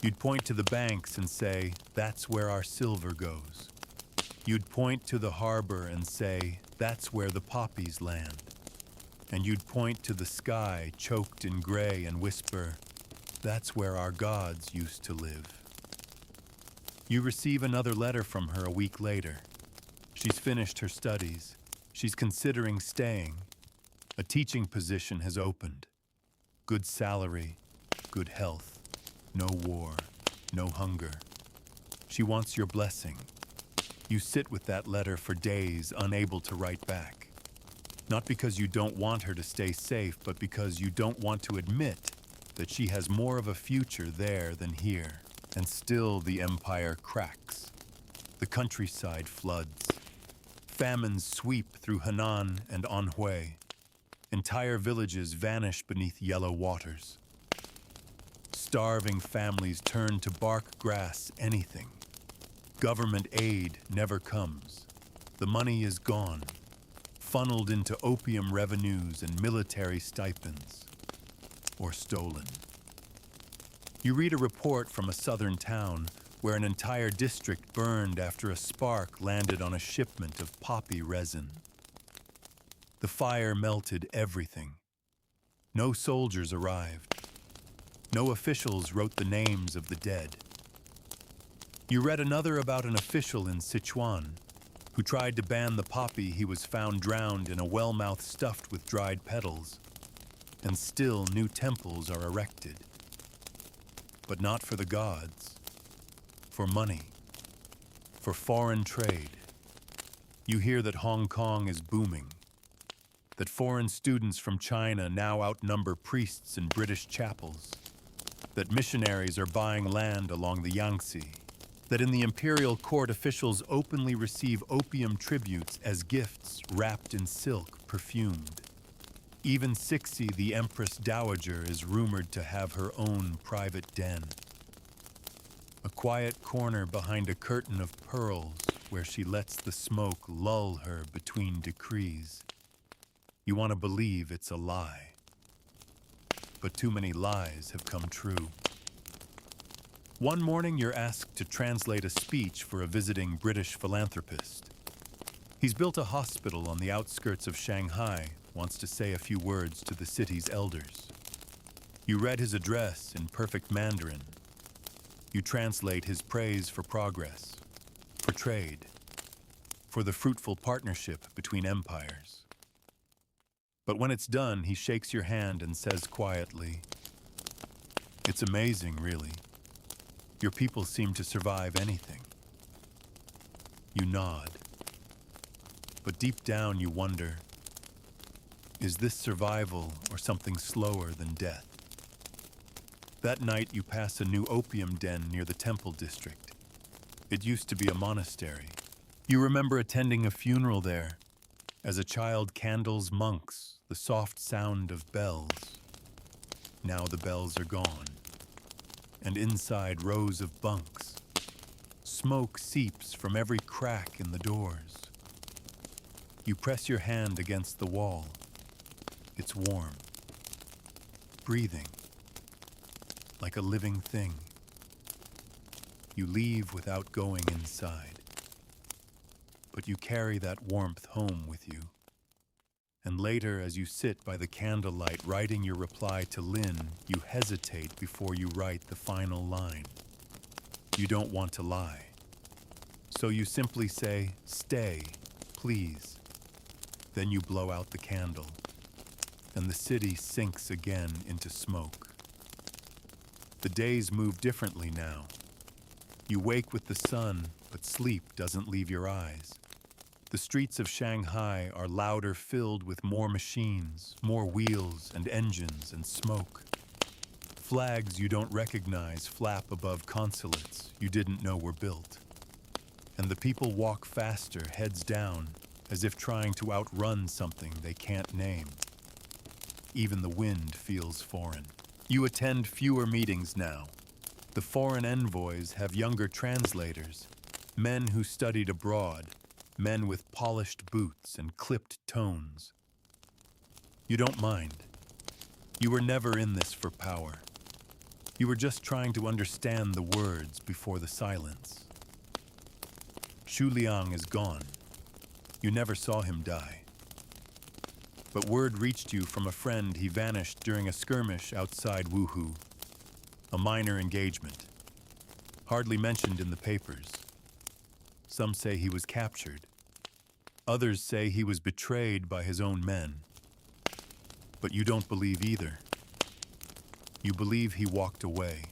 You'd point to the banks and say, "That's where our silver goes." You'd point to the harbor and say, "That's where the poppies land." And you'd point to the sky choked in gray and whisper, "That's where our gods used to live." You receive another letter from her a week later. She's finished her studies. She's considering staying. A teaching position has opened. Good salary, good health, no war, no hunger. She wants your blessing. You sit with that letter for days, unable to write back. Not because you don't want her to stay safe, but because you don't want to admit that she has more of a future there than here. And still the empire cracks. The countryside floods. Famines sweep through Henan and Anhui. Entire villages vanish beneath yellow waters. Starving families turn to bark grass, anything. Government aid never comes. The money is gone, funneled into opium revenues and military stipends, or stolen. You read a report from a southern town where an entire district burned after a spark landed on a shipment of poppy resin. The fire melted everything. No soldiers arrived. No officials wrote the names of the dead. You read another about an official in Sichuan who tried to ban the poppy. He was found drowned in a well-mouth stuffed with dried petals. And still new temples are erected. But not for the gods. For money. For foreign trade. You hear that Hong Kong is booming. That foreign students from China now outnumber priests in British chapels. That missionaries are buying land along the Yangtze. That in the imperial court officials openly receive opium tributes as gifts wrapped in silk, perfumed. Even Cixi, the Empress Dowager, is rumored to have her own private den. A quiet corner behind a curtain of pearls where she lets the smoke lull her between decrees. You want to believe it's a lie. But too many lies have come true. One morning you're asked to translate a speech for a visiting British philanthropist. He's built a hospital on the outskirts of Shanghai, wants to say a few words to the city's elders. You read his address in perfect Mandarin. You translate his praise for progress, for trade, for the fruitful partnership between empires. But when it's done, he shakes your hand and says quietly, "It's amazing, really. Your people seem to survive anything." You nod. But deep down you wonder, is this survival or something slower than death? That night you pass a new opium den near the temple district. It used to be a monastery. You remember attending a funeral there. As a child, candles, monks, the soft sound of bells. Now the bells are gone. And inside rows of bunks. Smoke seeps from every crack in the doors. You press your hand against the wall. It's warm. Breathing. Like a living thing. You leave without going inside. But you carry that warmth home with you. And later, as you sit by the candlelight writing your reply to Lynn, you hesitate before you write the final line. You don't want to lie. So you simply say, "Stay, please." Then you blow out the candle, and the city sinks again into smoke. The days move differently now. You wake with the sun, but sleep doesn't leave your eyes. The streets of Shanghai are louder, filled with more machines, more wheels and engines and smoke. Flags you don't recognize flap above consulates you didn't know were built. And the people walk faster, heads down, as if trying to outrun something they can't name. even the wind feels foreign. You attend fewer meetings now. The foreign envoys have younger translators, men who studied abroad, men with polished boots and clipped tones. You don't mind. You were never in this for power. You were just trying to understand the words before the silence. Xu Liang is gone. You never saw him die. But word reached you from a friend he vanished during a skirmish outside Wuhu. A minor engagement. Hardly mentioned in the papers. Some say he was captured. Others say he was betrayed by his own men. But you don't believe either. You believe he walked away.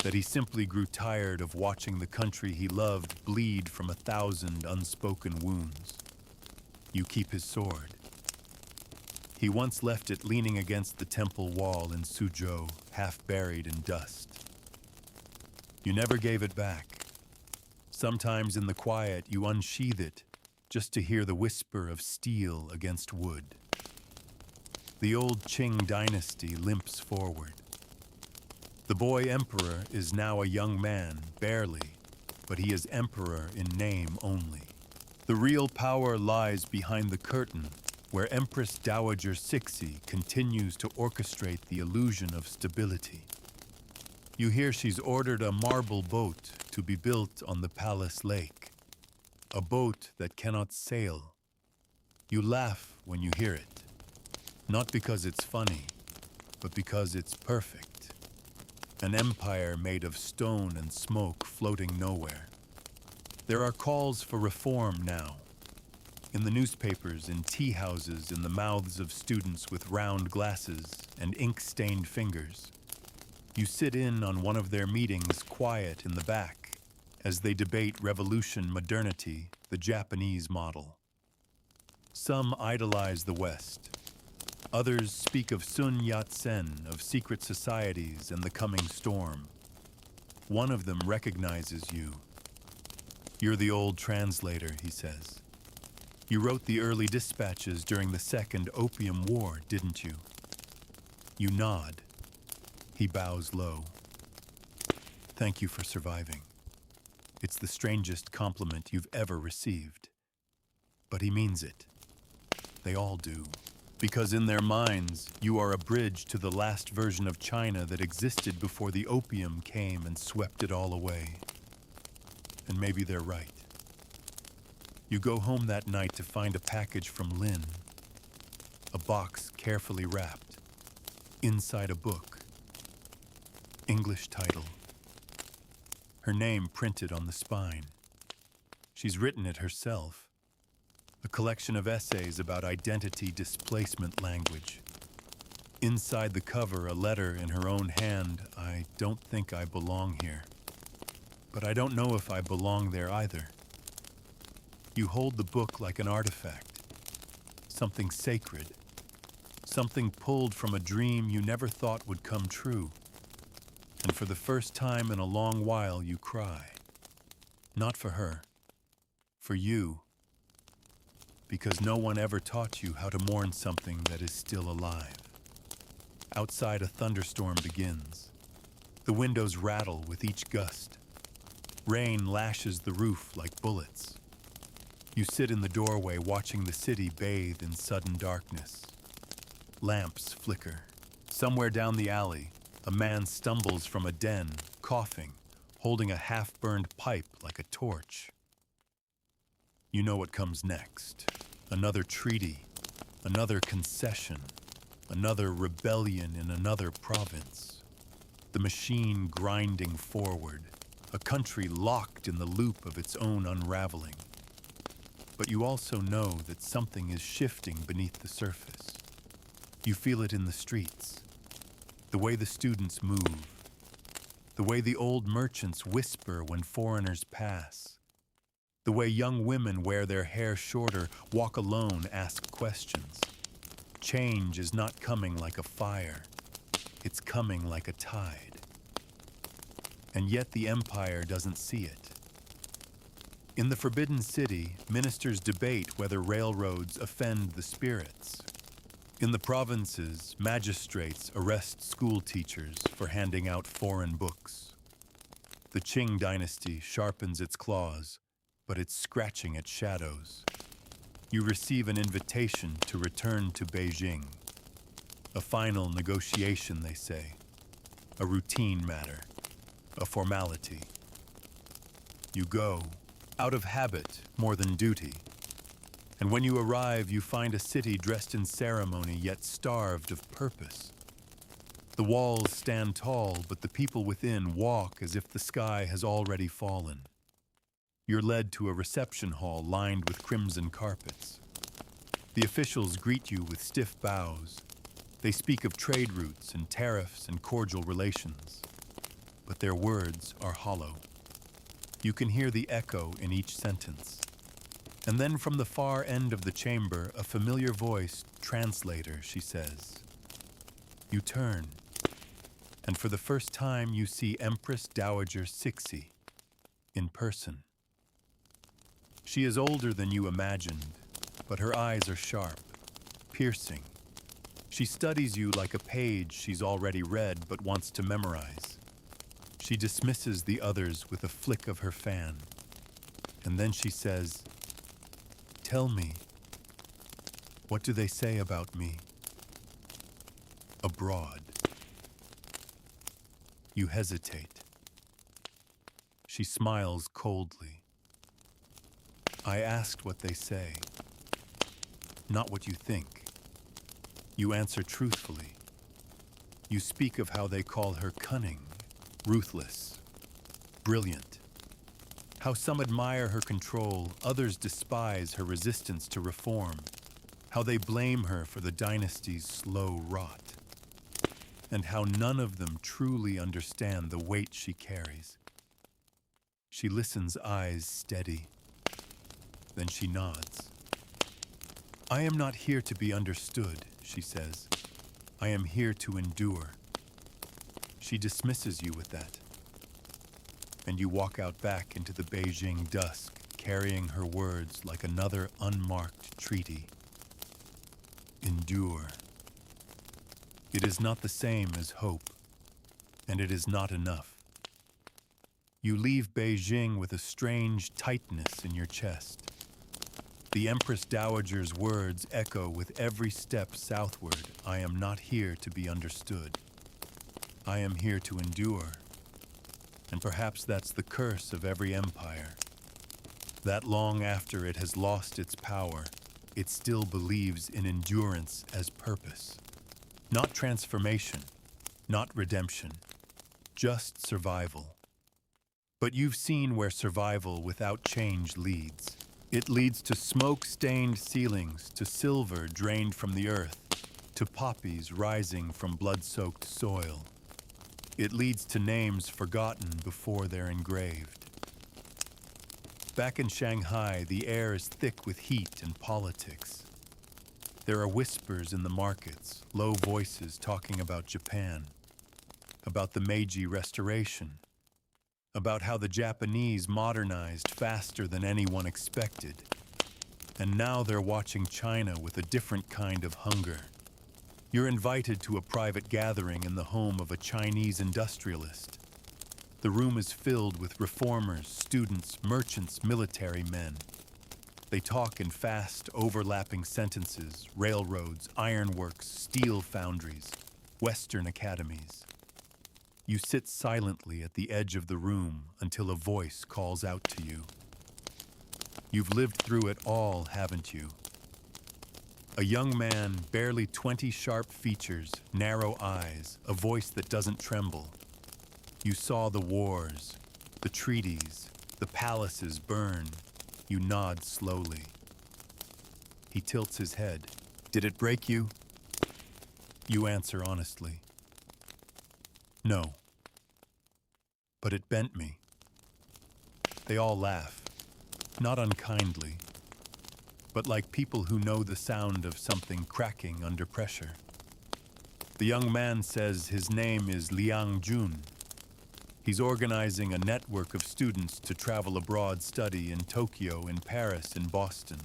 That he simply grew tired of watching the country he loved bleed from 1,000 unspoken wounds. You keep his sword. He once left it leaning against the temple wall in Suzhou, half buried in dust. You never gave it back. Sometimes in the quiet you unsheath it, just to hear the whisper of steel against wood. The old Qing dynasty limps forward. The boy emperor is now a young man, barely, but he is emperor in name only. The real power lies behind the curtain, where Empress Dowager Cixi continues to orchestrate the illusion of stability. You hear she's ordered a marble boat to be built on the palace lake, a boat that cannot sail. You laugh when you hear it, not because it's funny, but because it's perfect. An empire made of stone and smoke floating nowhere. There are calls for reform now. In the newspapers, in tea houses, in the mouths of students with round glasses and ink-stained fingers. You sit in on one of their meetings quiet in the back as they debate revolution modernity, the Japanese model. Some idolize the West. Others speak of Sun Yat-sen, of secret societies and the coming storm. One of them recognizes you. You're the old translator, he says. You wrote the early dispatches during the Second Opium War, didn't you? You nod. He bows low. Thank you for surviving. It's the strangest compliment you've ever received. But he means it. They all do. Because in their minds, you are a bridge to the last version of China that existed before the opium came and swept it all away. And maybe they're right. You go home that night to find a package from Lynn. A box carefully wrapped. Inside a book. English title. Her name printed on the spine. She's written it herself. A collection of essays about identity displacement language. Inside the cover, a letter in her own hand. I don't think I belong here. But I don't know if I belong there either. You hold the book like an artifact. Something sacred. Something pulled from a dream you never thought would come true. And for the first time in a long while, you cry. Not for her. For you. Because no one ever taught you how to mourn something that is still alive. Outside, a thunderstorm begins. The windows rattle with each gust. Rain lashes the roof like bullets. You sit in the doorway watching the city bathe in sudden darkness. Lamps flicker. Somewhere down the alley, a man stumbles from a den, coughing, holding a half-burned pipe like a torch. You know what comes next. Another treaty, another concession, another rebellion in another province. The machine grinding forward, a country locked in the loop of its own unraveling. But you also know that something is shifting beneath the surface. You feel it in the streets, the way the students move, the way the old merchants whisper when foreigners pass, the way young women wear their hair shorter, walk alone, ask questions. Change is not coming like a fire, it's coming like a tide. And yet the empire doesn't see it. In the Forbidden City, ministers debate whether railroads offend the spirits. In the provinces, magistrates arrest school teachers for handing out foreign books. The Qing dynasty sharpens its claws, but it's scratching at shadows. You receive an invitation to return to Beijing. A final negotiation, they say. A routine matter. A formality. You go, out of habit more than duty. And when you arrive, you find a city dressed in ceremony yet starved of purpose. The walls stand tall, but the people within walk as if the sky has already fallen. You're led to a reception hall lined with crimson carpets. The officials greet you with stiff bows. They speak of trade routes and tariffs and cordial relations. But their words are hollow. You can hear the echo in each sentence. And then from the far end of the chamber, a familiar voice, translator, she says. You turn, and for the first time you see Empress Dowager Cixi in person. She is older than you imagined, but her eyes are sharp, piercing. She studies you like a page she's already read but wants to memorize. She dismisses the others with a flick of her fan. And then she says, Tell me, what do they say about me? Abroad. You hesitate. She smiles coldly. I asked what they say, not what you think. You answer truthfully. You speak of how they call her cunning, ruthless, brilliant. How some admire her control, others despise her resistance to reform. How they blame her for the dynasty's slow rot. And how none of them truly understand the weight she carries. She listens, eyes steady. Then she nods. I am not here to be understood, she says. I am here to endure. She dismisses you with that. And you walk out back into the Beijing dusk, carrying her words like another unmarked treaty. Endure. It is not the same as hope, and it is not enough. You leave Beijing with a strange tightness in your chest. The Empress Dowager's words echo with every step southward. I am not here to be understood. I am here to endure. And perhaps that's the curse of every empire. That long after it has lost its power, it still believes in endurance as purpose. Not transformation, not redemption, just survival. But you've seen where survival without change leads. It leads to smoke-stained ceilings, to silver drained from the earth, to poppies rising from blood-soaked soil. It leads to names forgotten before they're engraved. Back in Shanghai, the air is thick with heat and politics. There are whispers in the markets, low voices talking about Japan, about the Meiji Restoration, about how the Japanese modernized faster than anyone expected. And now they're watching China with a different kind of hunger. You're invited to a private gathering in the home of a Chinese industrialist. The room is filled with reformers, students, merchants, military men. They talk in fast, overlapping sentences, railroads, ironworks, steel foundries, Western academies. You sit silently at the edge of the room until a voice calls out to you. You've lived through it all, haven't you? A young man, barely 20 sharp features, narrow eyes, a voice that doesn't tremble. You saw the wars, the treaties, the palaces burn. You nod slowly. He tilts his head. Did it break you? You answer honestly. No. But it bent me. They all laugh, not unkindly, but like people who know the sound of something cracking under pressure. The young man says his name is Liang Jun. He's organizing a network of students to travel abroad, study in Tokyo, in Paris, in Boston.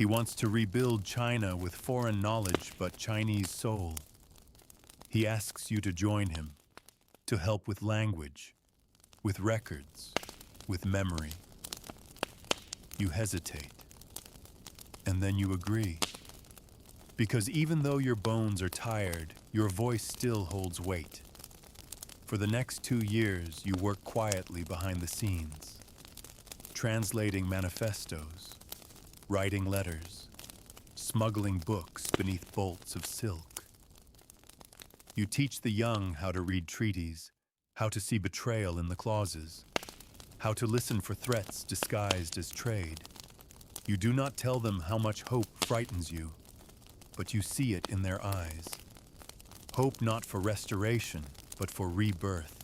He wants to rebuild China with foreign knowledge but Chinese soul. He asks you to join him, to help with language, with records, with memory. You hesitate, and then you agree. Because even though your bones are tired, your voice still holds weight. For the next 2 years, you work quietly behind the scenes, translating manifestos, writing letters, smuggling books beneath bolts of silk. You teach the young how to read treaties, how to see betrayal in the clauses, how to listen for threats disguised as trade. You do not tell them how much hope frightens you, but you see it in their eyes. Hope not for restoration, but for rebirth.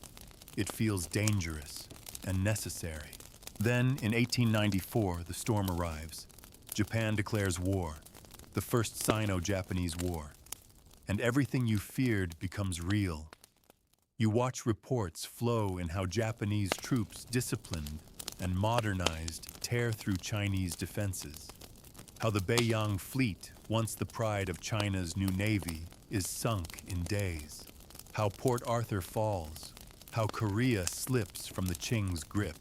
It feels dangerous and necessary. Then, in 1894, the storm arrives. Japan declares war, the first Sino-Japanese war, and everything you feared becomes real. You watch reports flow in how Japanese troops disciplined and modernized tear through Chinese defenses, how the Beiyang fleet, once the pride of China's new navy, is sunk in days, how Port Arthur falls, how Korea slips from the Qing's grip.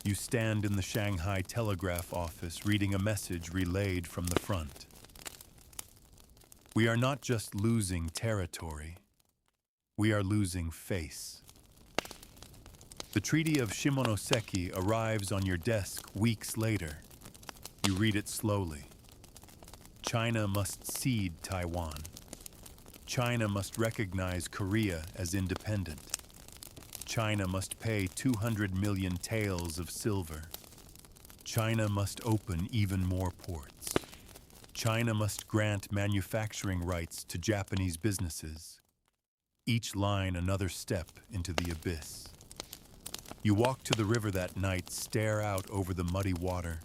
You stand in the Shanghai telegraph office reading a message relayed from the front. We are not just losing territory, we are losing face. The Treaty of Shimonoseki arrives on your desk weeks later. You read it slowly. China must cede Taiwan. China must recognize Korea as independent. China must pay 200 million taels of silver. China must open even more ports. China must grant manufacturing rights to Japanese businesses. Each line another step into the abyss. You walk to the river that night, stare out over the muddy water,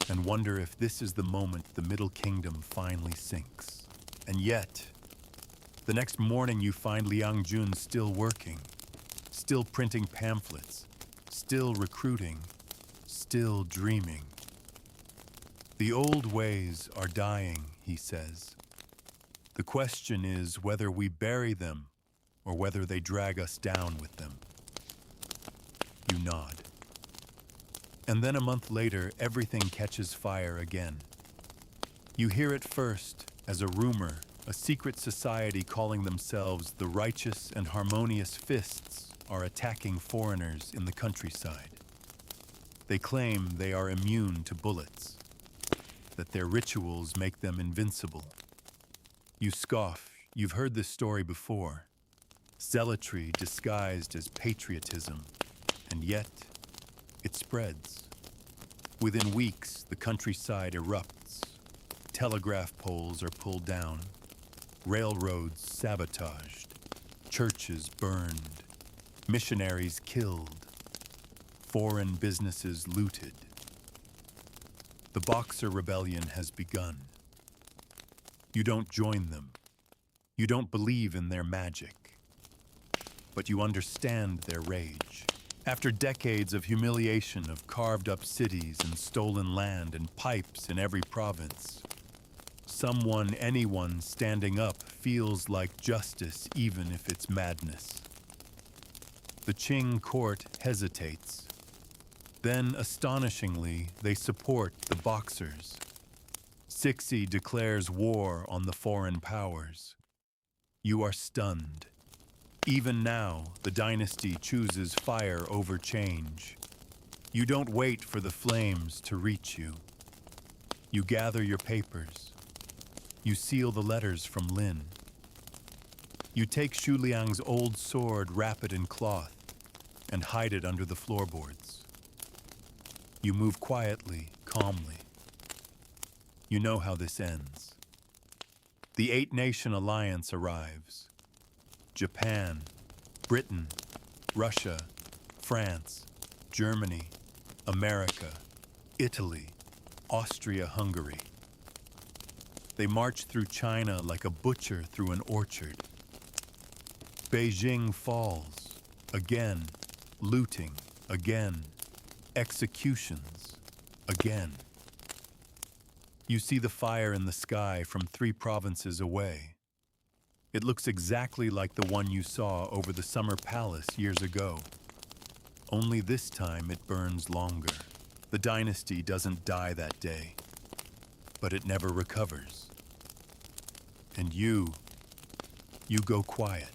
and wonder if this is the moment the Middle Kingdom finally sinks. And yet, the next morning you find Liang Jun still working, still printing pamphlets, still recruiting, still dreaming. The old ways are dying, he says. The question is whether we bury them or whether they drag us down with them. You nod. And then a month later, everything catches fire again. You hear it first as a rumor, a secret society calling themselves the Righteous and Harmonious Fists are attacking foreigners in the countryside. They claim they are immune to bullets, that their rituals make them invincible. You scoff. You've heard this story before. Zealotry disguised as patriotism, and yet it spreads. Within weeks, the countryside erupts. Telegraph poles are pulled down, railroads sabotaged, churches burned, missionaries killed, foreign businesses looted. The Boxer Rebellion has begun. You don't join them. You don't believe in their magic. But you understand their rage. After decades of humiliation of carved-up cities and stolen land and pipes in every province, anyone standing up feels like justice even if it's madness. The Qing court hesitates. Then, astonishingly, they support the Boxers. Cixi declares war on the foreign powers. You are stunned. Even now, the dynasty chooses fire over change. You don't wait for the flames to reach you. You gather your papers. You seal the letters from Lin. You take Xu Liang's old sword, wrap it in cloth, and hide it under the floorboards. You move quietly, calmly. You know how this ends. The 8-nation alliance arrives. Japan, Britain, Russia, France, Germany, America, Italy, Austria-Hungary. They march through China like a butcher through an orchard. Beijing falls, again, looting, again, executions, again. You see the fire in the sky from 3 provinces away. It looks exactly like the one you saw over the summer palace years ago. Only this time it burns longer. The dynasty doesn't die that day, but it never recovers. And you go quiet.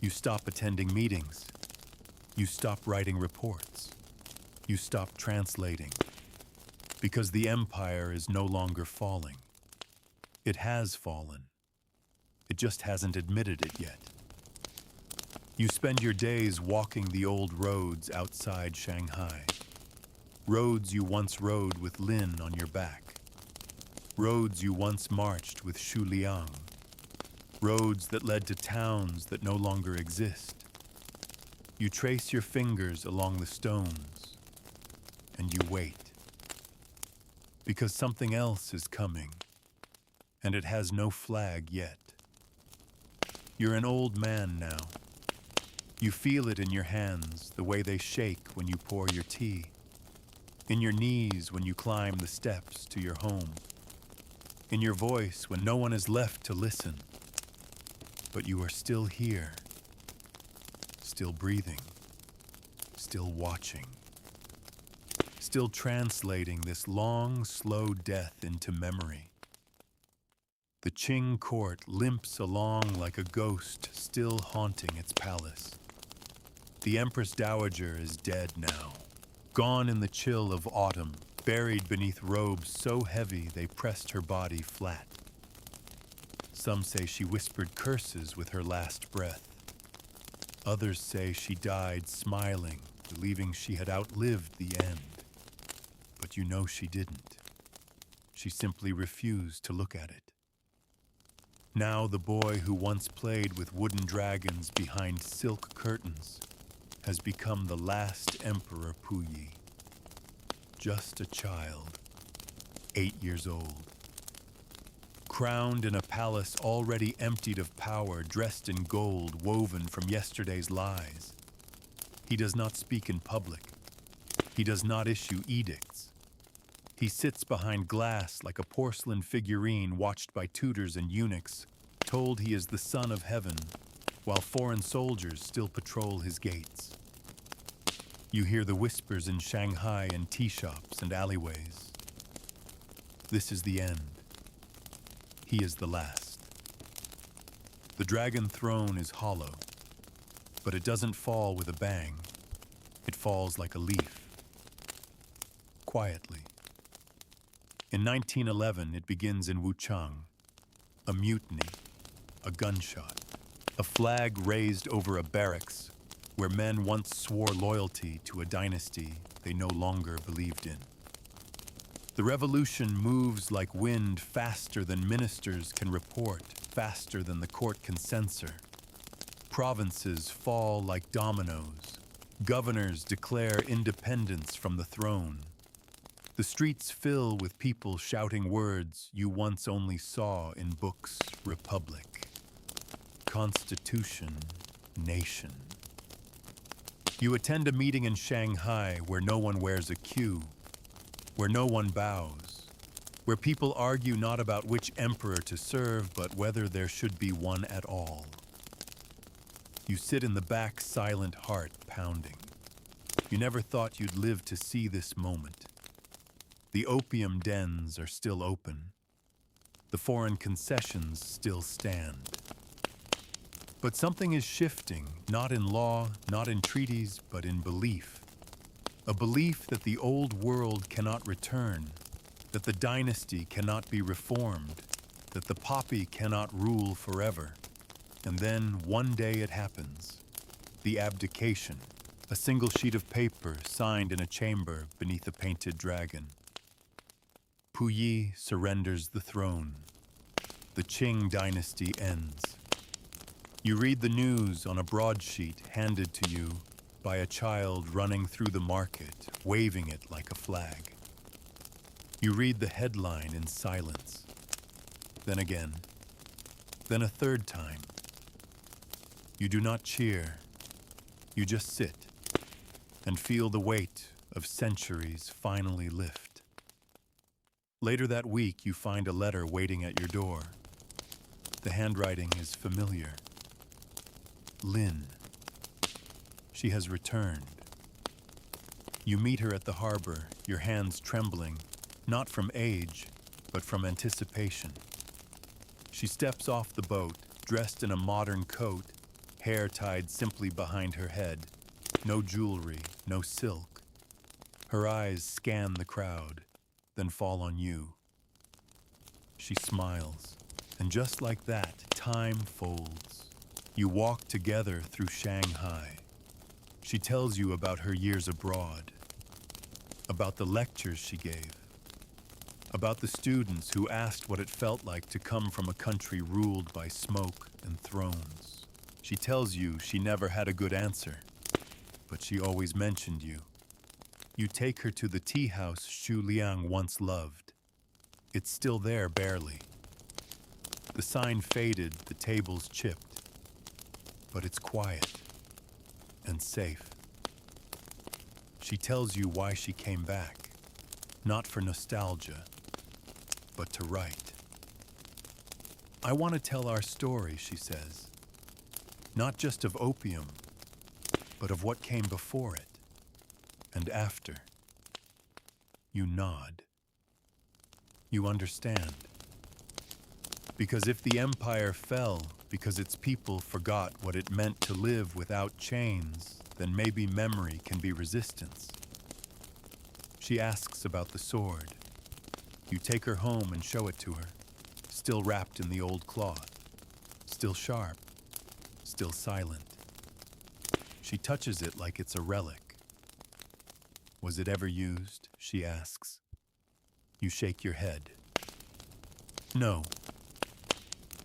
You stop attending meetings. You stop writing reports. You stop translating. Because the empire is no longer falling. It has fallen. It just hasn't admitted it yet. You spend your days walking the old roads outside Shanghai. Roads you once rode with Lin on your back. Roads you once marched with Xu Liang. Roads that led to towns that no longer exist. You trace your fingers along the stones, and you wait. Because something else is coming, and it has no flag yet. You're an old man now. You feel it in your hands, the way they shake when you pour your tea. In your knees when you climb the steps to your home. In your voice when no one is left to listen. But you are still here. Still breathing. Still watching. Still translating this long, slow death into memory. The Qing court limps along like a ghost still haunting its palace. The Empress Dowager is dead now, gone in the chill of autumn, buried beneath robes so heavy they pressed her body flat. Some say she whispered curses with her last breath. Others say she died smiling, believing she had outlived the end. But you know she didn't. She simply refused to look at it. Now the boy who once played with wooden dragons behind silk curtains has become the last Emperor Puyi. Just a child, 8 years old. Crowned in a palace already emptied of power, dressed in gold woven from yesterday's lies. He does not speak in public. He does not issue edicts. He sits behind glass like a porcelain figurine watched by tutors and eunuchs, told he is the son of heaven, while foreign soldiers still patrol his gates. You hear the whispers in Shanghai and tea shops and alleyways. This is the end. He is the last. The dragon throne is hollow, but it doesn't fall with a bang. It falls like a leaf. Quietly. In 1911, it begins in Wuchang. A mutiny, a gunshot, a flag raised over a barracks where men once swore loyalty to a dynasty they no longer believed in. The revolution moves like wind, faster than ministers can report, faster than the court can censor. Provinces fall like dominoes. Governors declare independence from the throne. The streets fill with people shouting words you once only saw in books: republic, constitution, nation. You attend a meeting in Shanghai where no one wears a queue, where no one bows, where people argue not about which emperor to serve, but whether there should be one at all. You sit in the back, silent, heart pounding. You never thought you'd live to see this moment. The opium dens are still open. The foreign concessions still stand. But something is shifting, not in law, not in treaties, but in belief. A belief that the old world cannot return, that the dynasty cannot be reformed, that the poppy cannot rule forever. And then one day it happens. The abdication, a single sheet of paper signed in a chamber beneath a painted dragon. Puyi surrenders the throne. The Qing dynasty ends. You read the news on a broadsheet handed to you by a child running through the market, waving it like a flag. You read the headline in silence. Then again. Then a third time. You do not cheer. You just sit and feel the weight of centuries finally lift. Later that week, you find a letter waiting at your door. The handwriting is familiar. Lynn. She has returned. You meet her at the harbor, your hands trembling, not from age, but from anticipation. She steps off the boat, dressed in a modern coat, hair tied simply behind her head. No jewelry, no silk. Her eyes scan the crowd, then fall on you. She smiles, and just like that, time folds. You walk together through Shanghai. She tells you about her years abroad, about the lectures she gave, about the students who asked what it felt like to come from a country ruled by smoke and thrones. She tells you she never had a good answer, but she always mentioned you. You take her to the tea house Xu Liang once loved. It's still there barely. The sign faded, the tables chipped, but it's quiet and safe. She tells you why she came back, not for nostalgia, but to write. I want to tell our story, she says, not just of opium, but of what came before it and after. You nod. You understand. Because if the empire fell because its people forgot what it meant to live without chains, then maybe memory can be resistance. She asks about the sword. You take her home and show it to her, still wrapped in the old cloth, still sharp, still silent. She touches it like it's a relic. Was it ever used? She asks. You shake your head. No.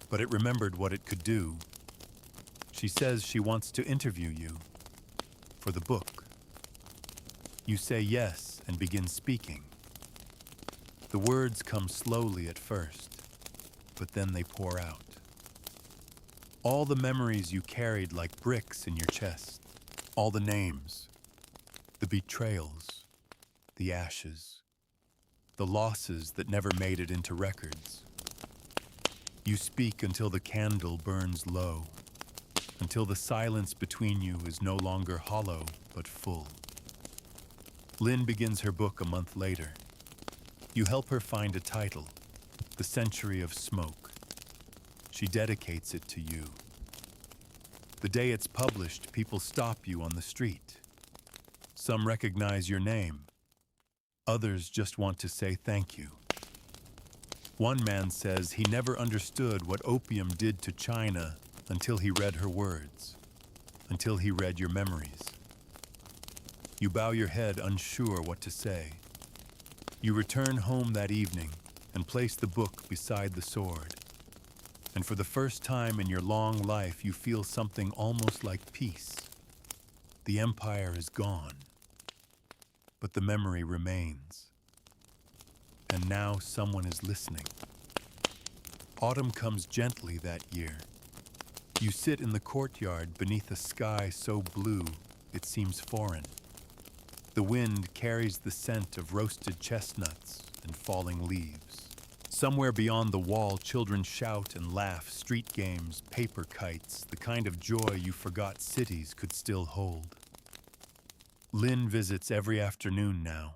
But it remembered what it could do. She says she wants to interview you for the book. You say yes and begin speaking. The words come slowly at first, but then they pour out. All the memories you carried like bricks in your chest, all the names, the betrayals, the ashes, the losses that never made it into records. You speak until the candle burns low, until the silence between you is no longer hollow, but full. Lynn begins her book a month later. You help her find a title, The Century of Smoke. She dedicates it to you. The day it's published, people stop you on the street. Some recognize your name. Others just want to say thank you. One man says he never understood what opium did to China until he read her words, until he read your memories. You bow your head, unsure what to say. You return home that evening and place the book beside the sword. And for the first time in your long life, you feel something almost like peace. The empire is gone, but the memory remains. And now someone is listening. Autumn comes gently that year. You sit in the courtyard beneath a sky so blue it seems foreign. The wind carries the scent of roasted chestnuts and falling leaves. Somewhere beyond the wall, children shout and laugh, street games, paper kites, the kind of joy you forgot cities could still hold. Lynn visits every afternoon now.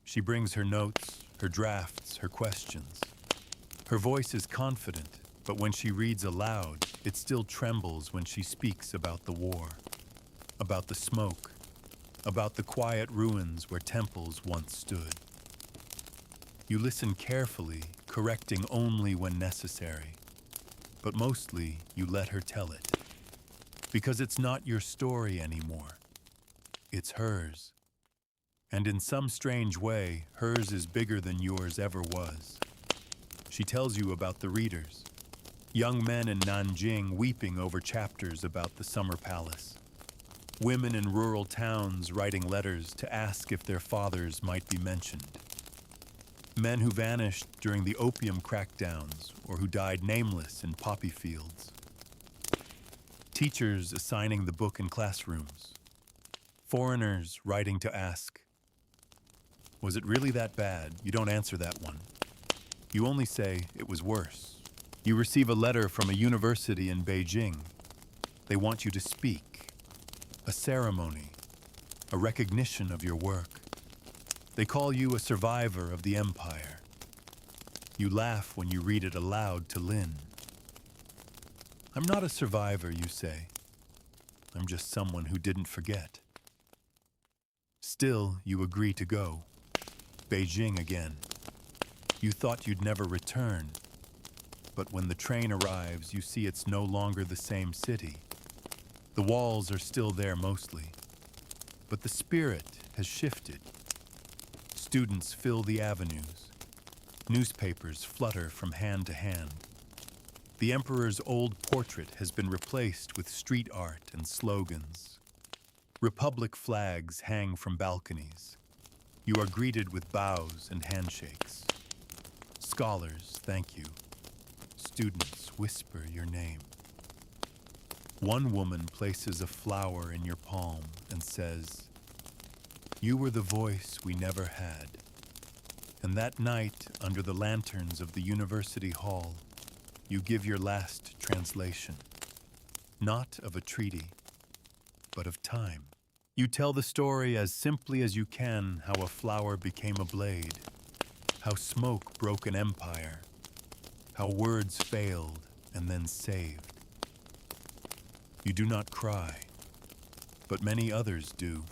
She brings her notes, her drafts, her questions. Her voice is confident, but when she reads aloud, it still trembles when she speaks about the war, about the smoke, about the quiet ruins where temples once stood. You listen carefully, correcting only when necessary, but mostly you let her tell it. Because it's not your story anymore. It's hers. And in some strange way, hers is bigger than yours ever was. She tells you about the readers, young men in Nanjing weeping over chapters about the summer palace, women in rural towns writing letters to ask if their fathers might be mentioned, men who vanished during the opium crackdowns or who died nameless in poppy fields, teachers assigning the book in classrooms, foreigners writing to ask, Was it really that bad? You don't answer that one. You only say it was worse. You receive a letter from a university in Beijing. They want you to speak. A ceremony. A recognition of your work. They call you a survivor of the empire. You laugh when you read it aloud to Lin. I'm not a survivor, you say. I'm just someone who didn't forget. Still, you agree to go. Beijing again. You thought you'd never return. But when the train arrives, you see it's no longer the same city. The walls are still there mostly. But the spirit has shifted. Students fill the avenues. Newspapers flutter from hand to hand. The emperor's old portrait has been replaced with street art and slogans. Republic flags hang from balconies. You are greeted with bows and handshakes. Scholars thank you. Students whisper your name. One woman places a flower in your palm and says, "You were the voice we never had." And that night, under the lanterns of the university hall, you give your last translation. Not of a treaty, but of time. You tell the story as simply as you can how a flower became a blade, how smoke broke an empire, how words failed and then saved. You do not cry, but many others do.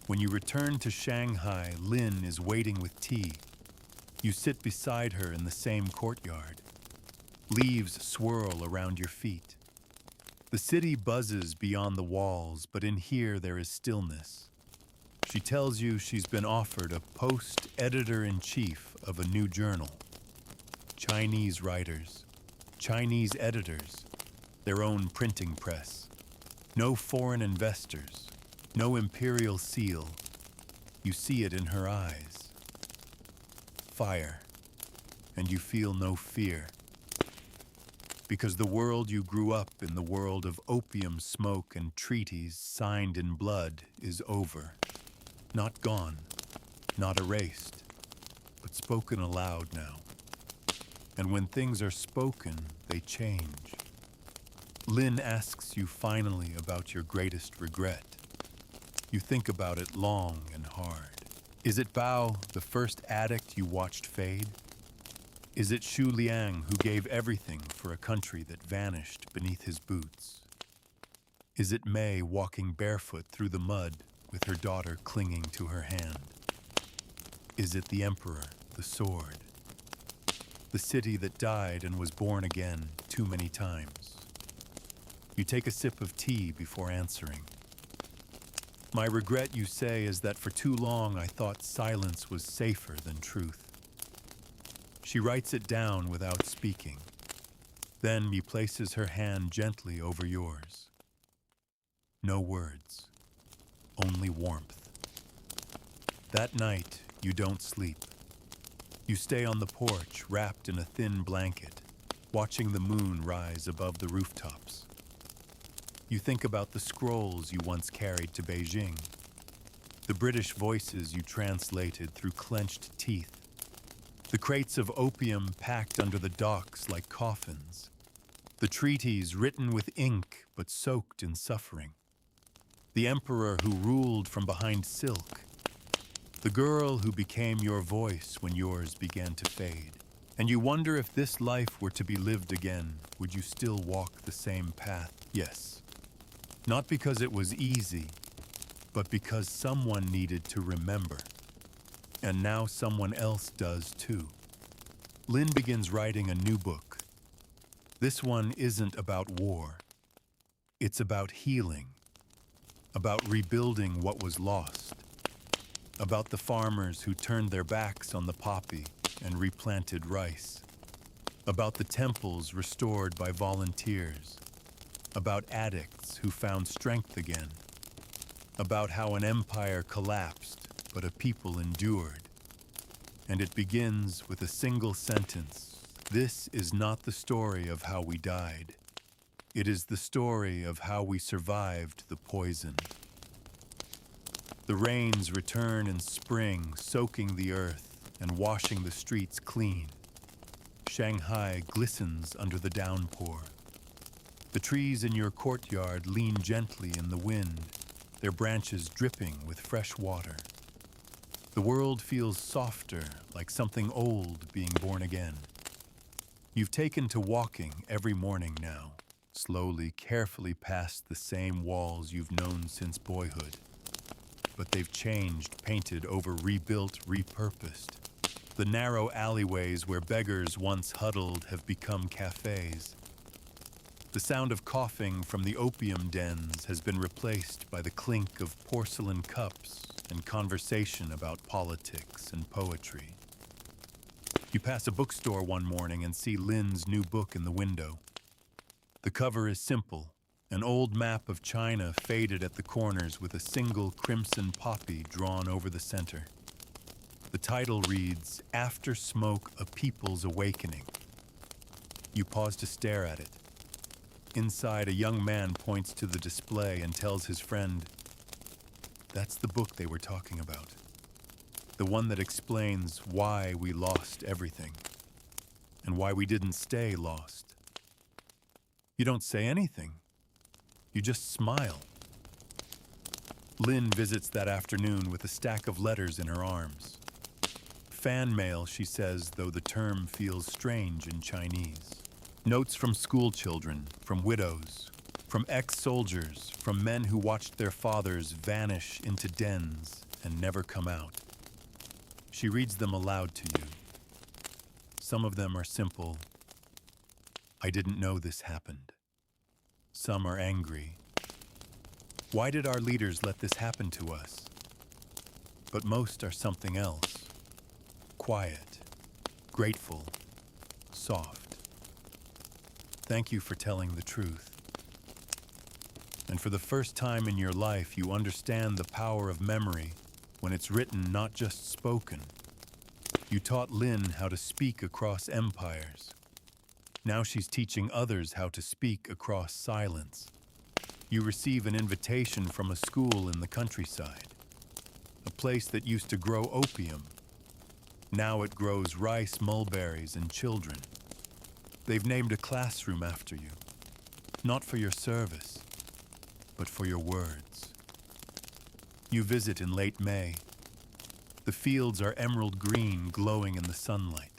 When you return to Shanghai, Lin is waiting with tea. You sit beside her in the same courtyard. Leaves swirl around your feet. The city buzzes beyond the walls, but in here there is stillness. She tells you she's been offered a post editor-in-chief of a new journal. Chinese writers, Chinese editors, their own printing press. No foreign investors, no imperial seal. You see it in her eyes. Fire, and you feel no fear. Because the world you grew up in, the world of opium smoke and treaties signed in blood, is over. Not gone, not erased, but spoken aloud now. And when things are spoken, they change. Lin asks you finally about your greatest regret. You think about it long and hard. Is it Bao, the first addict you watched fade? Is it Xu Liang, who gave everything for a country that vanished beneath his boots? Is it Mei walking barefoot through the mud with her daughter clinging to her hand? Is it the emperor, the sword? The city that died and was born again too many times? You take a sip of tea before answering. My regret, you say, is that for too long I thought silence was safer than truth. She writes it down without speaking. Then he places her hand gently over yours. No words, only warmth. That night, you don't sleep. You stay on the porch, wrapped in a thin blanket, watching the moon rise above the rooftops. You think about the scrolls you once carried to Beijing, the British voices you translated through clenched teeth, the crates of opium packed under the docks like coffins, the treaties written with ink but soaked in suffering, the emperor who ruled from behind silk, the girl who became your voice when yours began to fade. And you wonder if this life were to be lived again, would you still walk the same path? Yes. Not because it was easy, but because someone needed to remember. And now someone else does too. Lin begins writing a new book. This one isn't about war. It's about healing, about rebuilding what was lost, about the farmers who turned their backs on the poppy and replanted rice, about the temples restored by volunteers, about addicts who found strength again, about how an empire collapsed but a people endured. And it begins with a single sentence. This is not the story of how we died. It is the story of how we survived the poison. The rains return in spring, soaking the earth and washing the streets clean. Shanghai glistens under the downpour. The trees in your courtyard lean gently in the wind, their branches dripping with fresh water. The world feels softer, like something old being born again. You've taken to walking every morning now, slowly, carefully past the same walls you've known since boyhood. But they've changed, painted over, rebuilt, repurposed. The narrow alleyways where beggars once huddled have become cafes. The sound of coughing from the opium dens has been replaced by the clink of porcelain cups and conversation about politics and poetry. You pass a bookstore one morning and see Lin's new book in the window. The cover is simple, an old map of China faded at the corners with a single crimson poppy drawn over the center. The title reads, "After Smoke, a People's Awakening." You pause to stare at it. Inside, a young man points to the display and tells his friend, "That's the book they were talking about. The one that explains why we lost everything and why we didn't stay lost." You don't say anything. You just smile. Lin visits that afternoon with a stack of letters in her arms. Fan mail, she says, though the term feels strange in Chinese. Notes from school children, from widows, from ex-soldiers, from men who watched their fathers vanish into dens and never come out. She reads them aloud to you. Some of them are simple, "I didn't know this happened." Some are angry. "Why did our leaders let this happen to us?" But most are something else. Quiet, grateful, soft. "Thank you for telling the truth." And for the first time in your life, you understand the power of memory when it's written, not just spoken. You taught Lin how to speak across empires. Now she's teaching others how to speak across silence. You receive an invitation from a school in the countryside, a place that used to grow opium. Now it grows rice, mulberries, and children. They've named a classroom after you, not for your service, but for your words. You visit in late May. The fields are emerald green, glowing in the sunlight.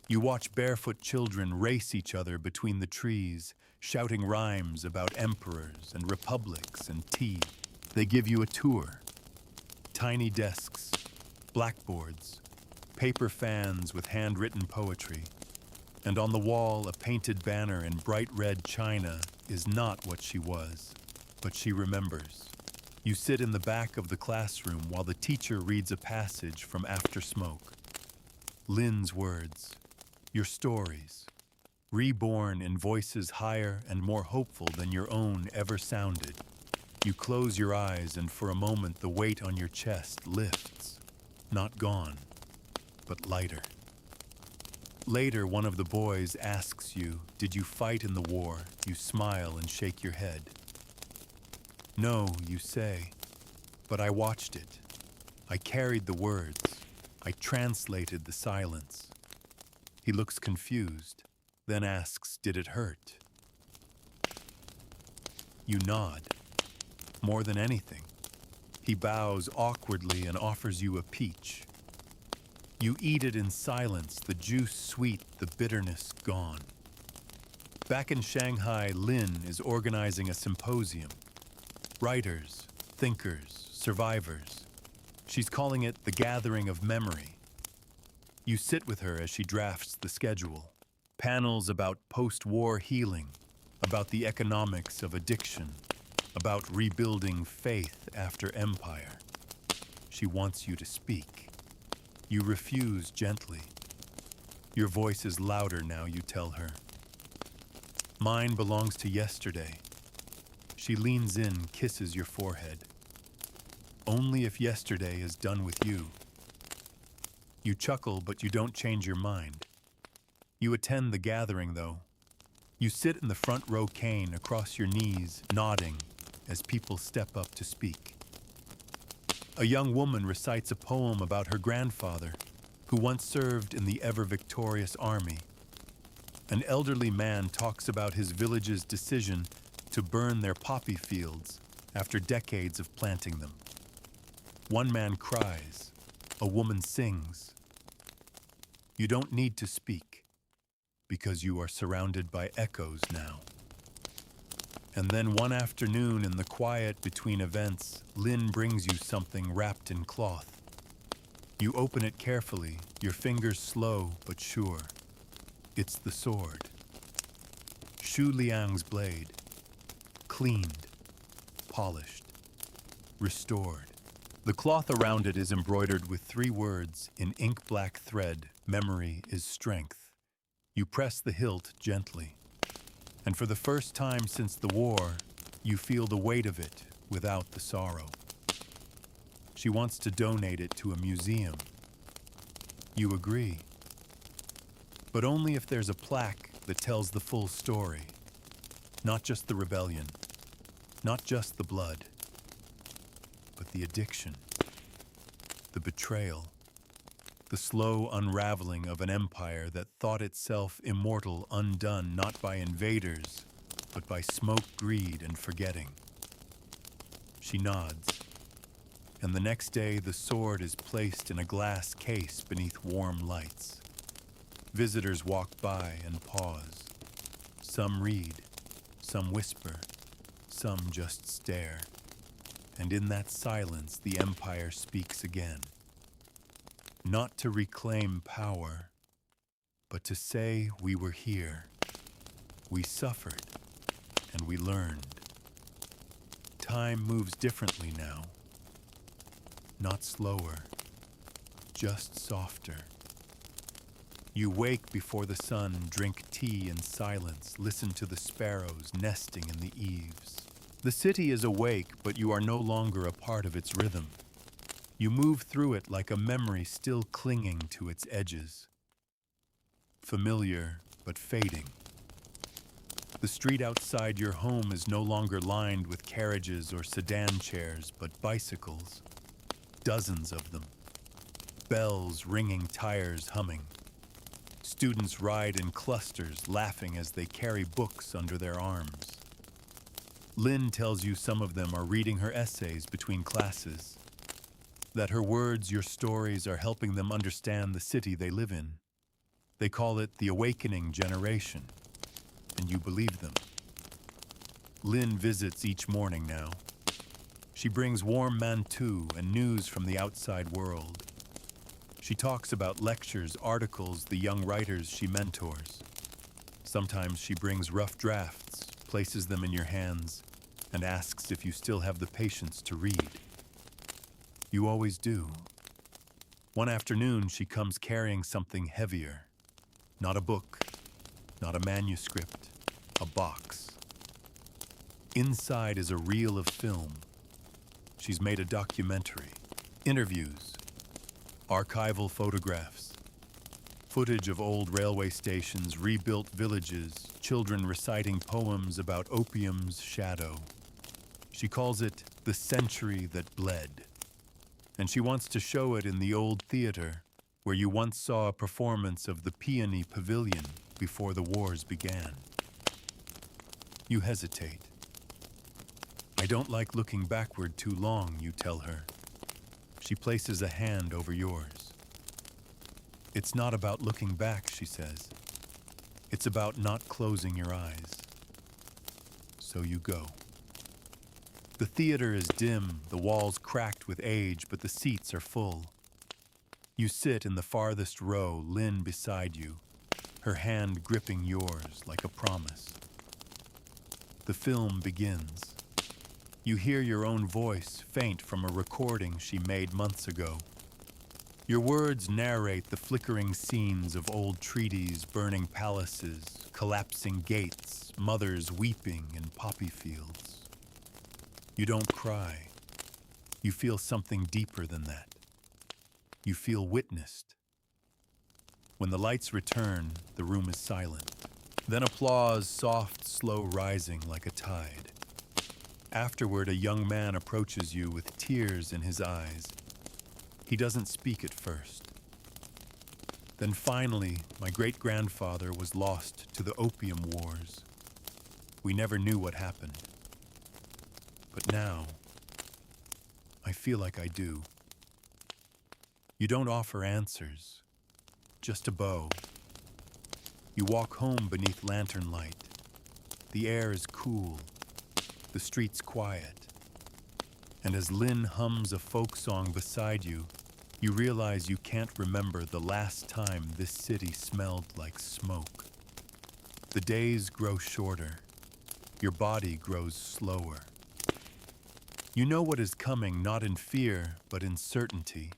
You watch barefoot children race each other between the trees, shouting rhymes about emperors and republics and tea. They give you a tour. Tiny desks, blackboards, paper fans with handwritten poetry. And on the wall, a painted banner in bright red china is not what she was, but she remembers. You sit in the back of the classroom while the teacher reads a passage from After Smoke. Lin's words, your stories, reborn in voices higher and more hopeful than your own ever sounded. You close your eyes and for a moment the weight on your chest lifts, not gone, but lighter. Later, one of the boys asks you, "Did you fight in the war?" You smile and shake your head. "No," you say, "but I watched it. I carried the words. I translated the silence." He looks confused, then asks, "Did it hurt?" You nod. More than anything, he bows awkwardly and offers you a peach. You eat it in silence, the juice sweet, the bitterness gone. Back in Shanghai, Lin is organizing a symposium. Writers, thinkers, survivors. She's calling it the Gathering of Memory. You sit with her as she drafts the schedule. Panels about post-war healing, about the economics of addiction, about rebuilding faith after empire. She wants you to speak. You refuse gently. Your voice is louder now, you tell her. Mine belongs to yesterday. She leans in, kisses your forehead. Only if yesterday is done with you. You chuckle, but you don't change your mind. You attend the gathering, though. You sit in the front row cane across your knees, nodding as people step up to speak. A young woman recites a poem about her grandfather, who once served in the ever-victorious army. An elderly man talks about his village's decision to burn their poppy fields after decades of planting them. One man cries, a woman sings. You don't need to speak, because you are surrounded by echoes now. And then one afternoon in the quiet between events, Lynn brings you something wrapped in cloth. You open it carefully, your fingers slow but sure. It's the sword. Shu Liang's blade. Cleaned, polished, restored. The cloth around it is embroidered with 3 words in ink-black thread. Memory is strength. You press the hilt gently. And for the first time since the war, you feel the weight of it without the sorrow. She wants to donate it to a museum. You agree. But only if there's a plaque that tells the full story. Not just the rebellion, not just the blood, but the addiction, the betrayal, the slow unraveling of an empire that thought itself immortal, undone not by invaders, but by smoke, greed, and forgetting. She nods, and the next day the sword is placed in a glass case beneath warm lights. Visitors walk by and pause. Some read, some whisper, some just stare. And in that silence, the empire speaks again. Not to reclaim power, but to say we were here. We suffered, and we learned. Time moves differently now. Not slower, just softer. You wake before the sun, drink tea in silence, listen to the sparrows nesting in the eaves. The city is awake, but you are no longer a part of its rhythm. You move through it like a memory still clinging to its edges. Familiar, but fading. The street outside your home is no longer lined with carriages or sedan chairs, but bicycles. Dozens of them. Bells ringing, tires humming. Students ride in clusters, laughing as they carry books under their arms. Lynn tells you some of them are reading her essays between classes, that her words, your stories, are helping them understand the city they live in. They call it the awakening generation, and you believe them. Lynn visits each morning now. She brings warm mantou and news from the outside world. She talks about lectures, articles, the young writers she mentors. Sometimes she brings rough drafts, places them in your hands, and asks if you still have the patience to read. You always do. One afternoon, she comes carrying something heavier. Not a book, not a manuscript, a box. Inside is a reel of film. She's made a documentary, interviews, archival photographs, footage of old railway stations, rebuilt villages, children reciting poems about opium's shadow. She calls it the century that bled. And she wants to show it in the old theater where you once saw a performance of the Peony Pavilion before the wars began. You hesitate. I don't like looking backward too long, you tell her. She places a hand over yours. It's not about looking back, she says. It's about not closing your eyes. So you go. The theater is dim, the walls cracked with age, but the seats are full. You sit in the farthest row, Lynn beside you, her hand gripping yours like a promise. The film begins. You hear your own voice, faint from a recording she made months ago. Your words narrate the flickering scenes of old treaties, burning palaces, collapsing gates, mothers weeping in poppy fields. You don't cry. You feel something deeper than that. You feel witnessed. When the lights return, the room is silent. Then applause, soft, slow rising like a tide. Afterward, a young man approaches you with tears in his eyes. He doesn't speak at first. Then finally, my great-grandfather was lost to the Opium Wars. We never knew what happened. But now, I feel like I do. You don't offer answers, just a bow. You walk home beneath lantern light. The air is cool, the streets quiet. And as Lynn hums a folk song beside you, you realize you can't remember the last time this city smelled like smoke. The days grow shorter. Your body grows slower. You know what is coming, not in fear, but in certainty.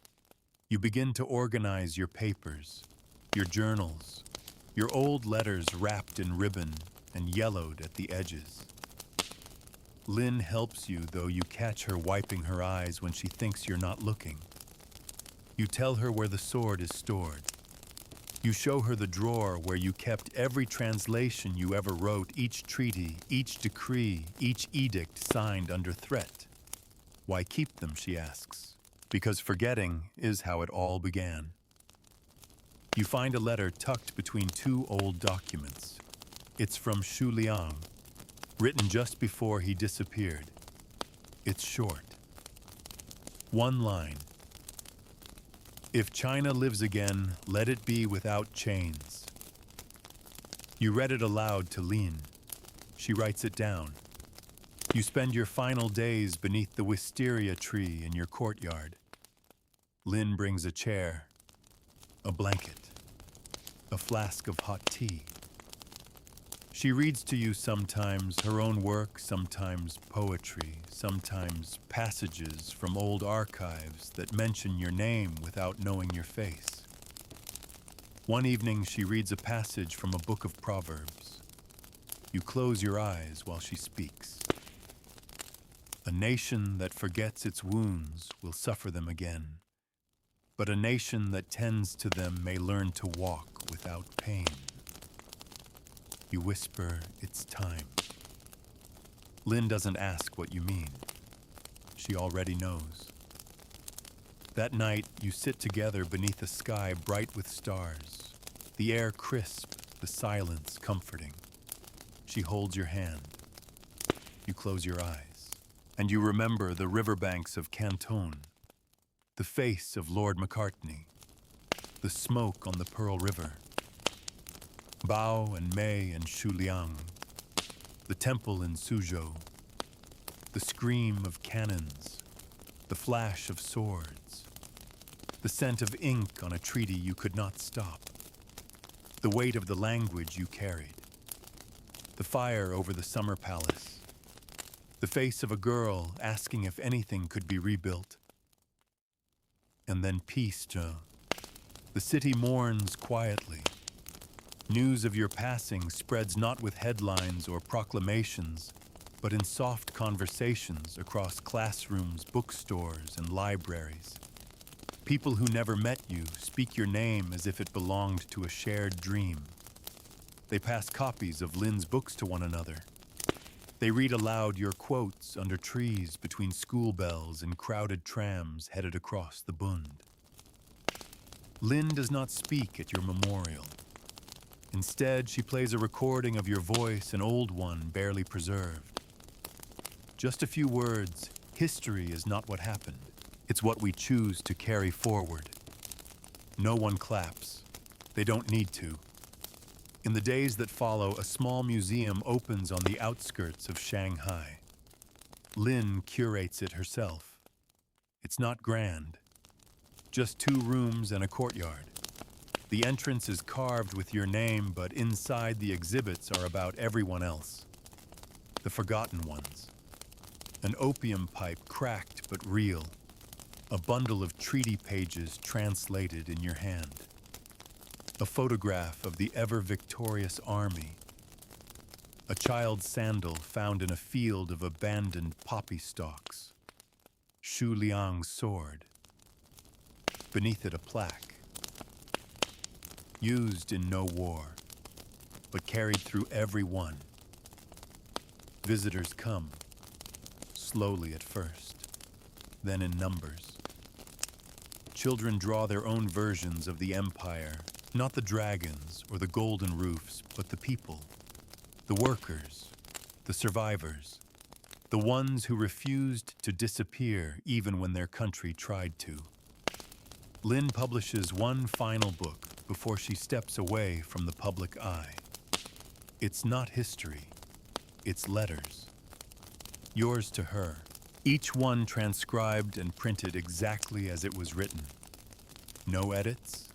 You begin to organize your papers, your journals, your old letters wrapped in ribbon and yellowed at the edges. Lynn helps you, though you catch her wiping her eyes when she thinks you're not looking. You tell her where the sword is stored. You show her the drawer where you kept every translation you ever wrote, each treaty, each decree, each edict signed under threat. Why keep them, she asks. Because forgetting is how it all began. You find a letter tucked between two old documents. It's from Xu Liang, written just before he disappeared. It's short. One line. If China lives again, let it be without chains. You read it aloud to Lin. She writes it down. You spend your final days beneath the wisteria tree in your courtyard. Lin brings a chair, a blanket, a flask of hot tea. She reads to you sometimes her own work, sometimes poetry, sometimes passages from old archives that mention your name without knowing your face. One evening, she reads a passage from a book of Proverbs. You close your eyes while she speaks. A nation that forgets its wounds will suffer them again, but a nation that tends to them may learn to walk without pain. You whisper, it's time. Lynn doesn't ask what you mean. She already knows. That night, you sit together beneath a sky bright with stars, the air crisp, the silence comforting. She holds your hand. You close your eyes, and you remember the riverbanks of Canton, the face of Lord Macartney, the smoke on the Pearl River, Bao and Mei and Xu Liang, the temple in Suzhou, the scream of cannons, the flash of swords, the scent of ink on a treaty you could not stop, the weight of the language you carried, the fire over the summer palace, the face of a girl asking if anything could be rebuilt. And then peace, Joe. The city mourns quietly. News of your passing spreads not with headlines or proclamations, but in soft conversations across classrooms, bookstores, and libraries. People who never met you speak your name as if it belonged to a shared dream. They pass copies of Lynn's books to one another. They read aloud your quotes under trees between school bells and crowded trams headed across the Bund. Lynn does not speak at your memorial. Instead, she plays a recording of your voice, an old one barely preserved. Just a few words, history is not what happened. It's what we choose to carry forward. No one claps. They don't need to. In the days that follow, a small museum opens on the outskirts of Shanghai. Lynn curates it herself. It's not grand. Just 2 rooms and a courtyard. The entrance is carved with your name, but inside the exhibits are about everyone else. The forgotten ones. An opium pipe cracked but real. A bundle of treaty pages translated in your hand. A photograph of the ever-victorious army. A child's sandal found in a field of abandoned poppy stalks. Xu Liang's sword. Beneath it a plaque. Used in no war, but carried through every one. Visitors come. slowly at first, then in numbers. Children draw their own versions of the empire, not the dragons or the golden roofs, but the people, the workers, the survivors, the ones who refused to disappear even when their country tried to. Lynn publishes one final book before she steps away from the public eye. It's not history, it's letters. Yours to her, each one transcribed and printed exactly as it was written. No edits,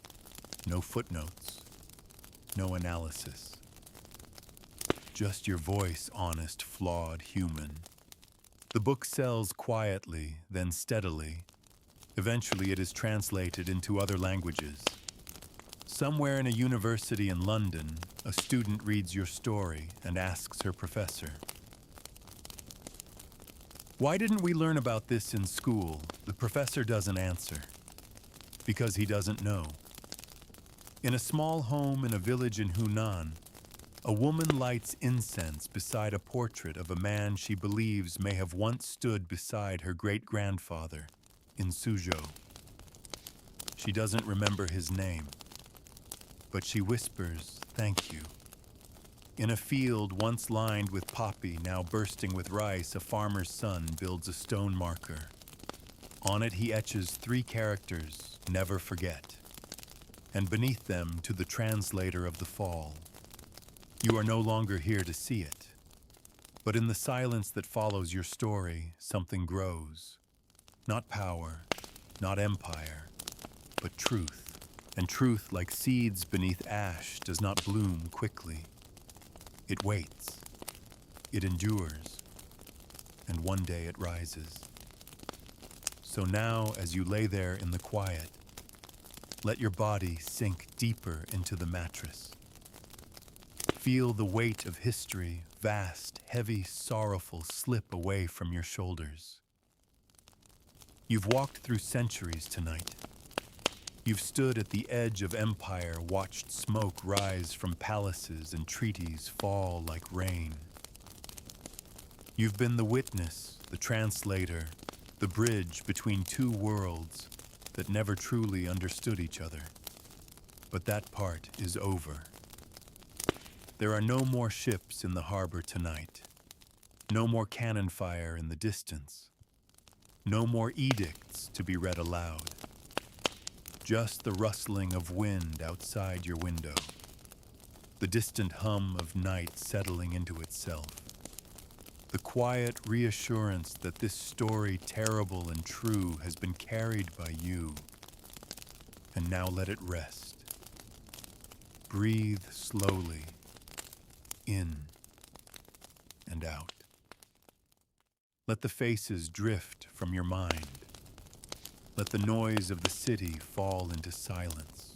no footnotes, no analysis. Just your voice, honest, flawed human. The book sells quietly, then steadily. Eventually it is translated into other languages. Somewhere in a university in London, a student reads your story and asks her professor, "Why didn't we learn about this in school?" The professor doesn't answer, because he doesn't know. In a small home in a village in Hunan, a woman lights incense beside a portrait of a man she believes may have once stood beside her great-grandfather in Suzhou. She doesn't remember his name, but she whispers, "Thank you." In a field once lined with poppy, now bursting with rice, a farmer's son builds a stone marker. On it he etches 3 characters, "Never forget," and beneath them, "To the translator of the fall." You are no longer here to see it, but in the silence that follows your story, something grows. Not power, not empire, but truth. And truth, like seeds beneath ash, does not bloom quickly. It waits, it endures, and one day it rises. So now, as you lay there in the quiet, let your body sink deeper into the mattress. Feel the weight of history, vast, heavy, sorrowful, slip away from your shoulders. You've walked through centuries tonight. You've stood at the edge of empire, watched smoke rise from palaces and treaties fall like rain. You've been the witness, the translator, the bridge between 2 worlds that never truly understood each other. But that part is over. There are no more ships in the harbor tonight. No more cannon fire in the distance. No more edicts to be read aloud. Just the rustling of wind outside your window. The distant hum of night settling into itself. The quiet reassurance that this story, terrible and true, has been carried by you. And now let it rest. Breathe slowly, in and out. Let the faces drift from your mind. Let the noise of the city fall into silence.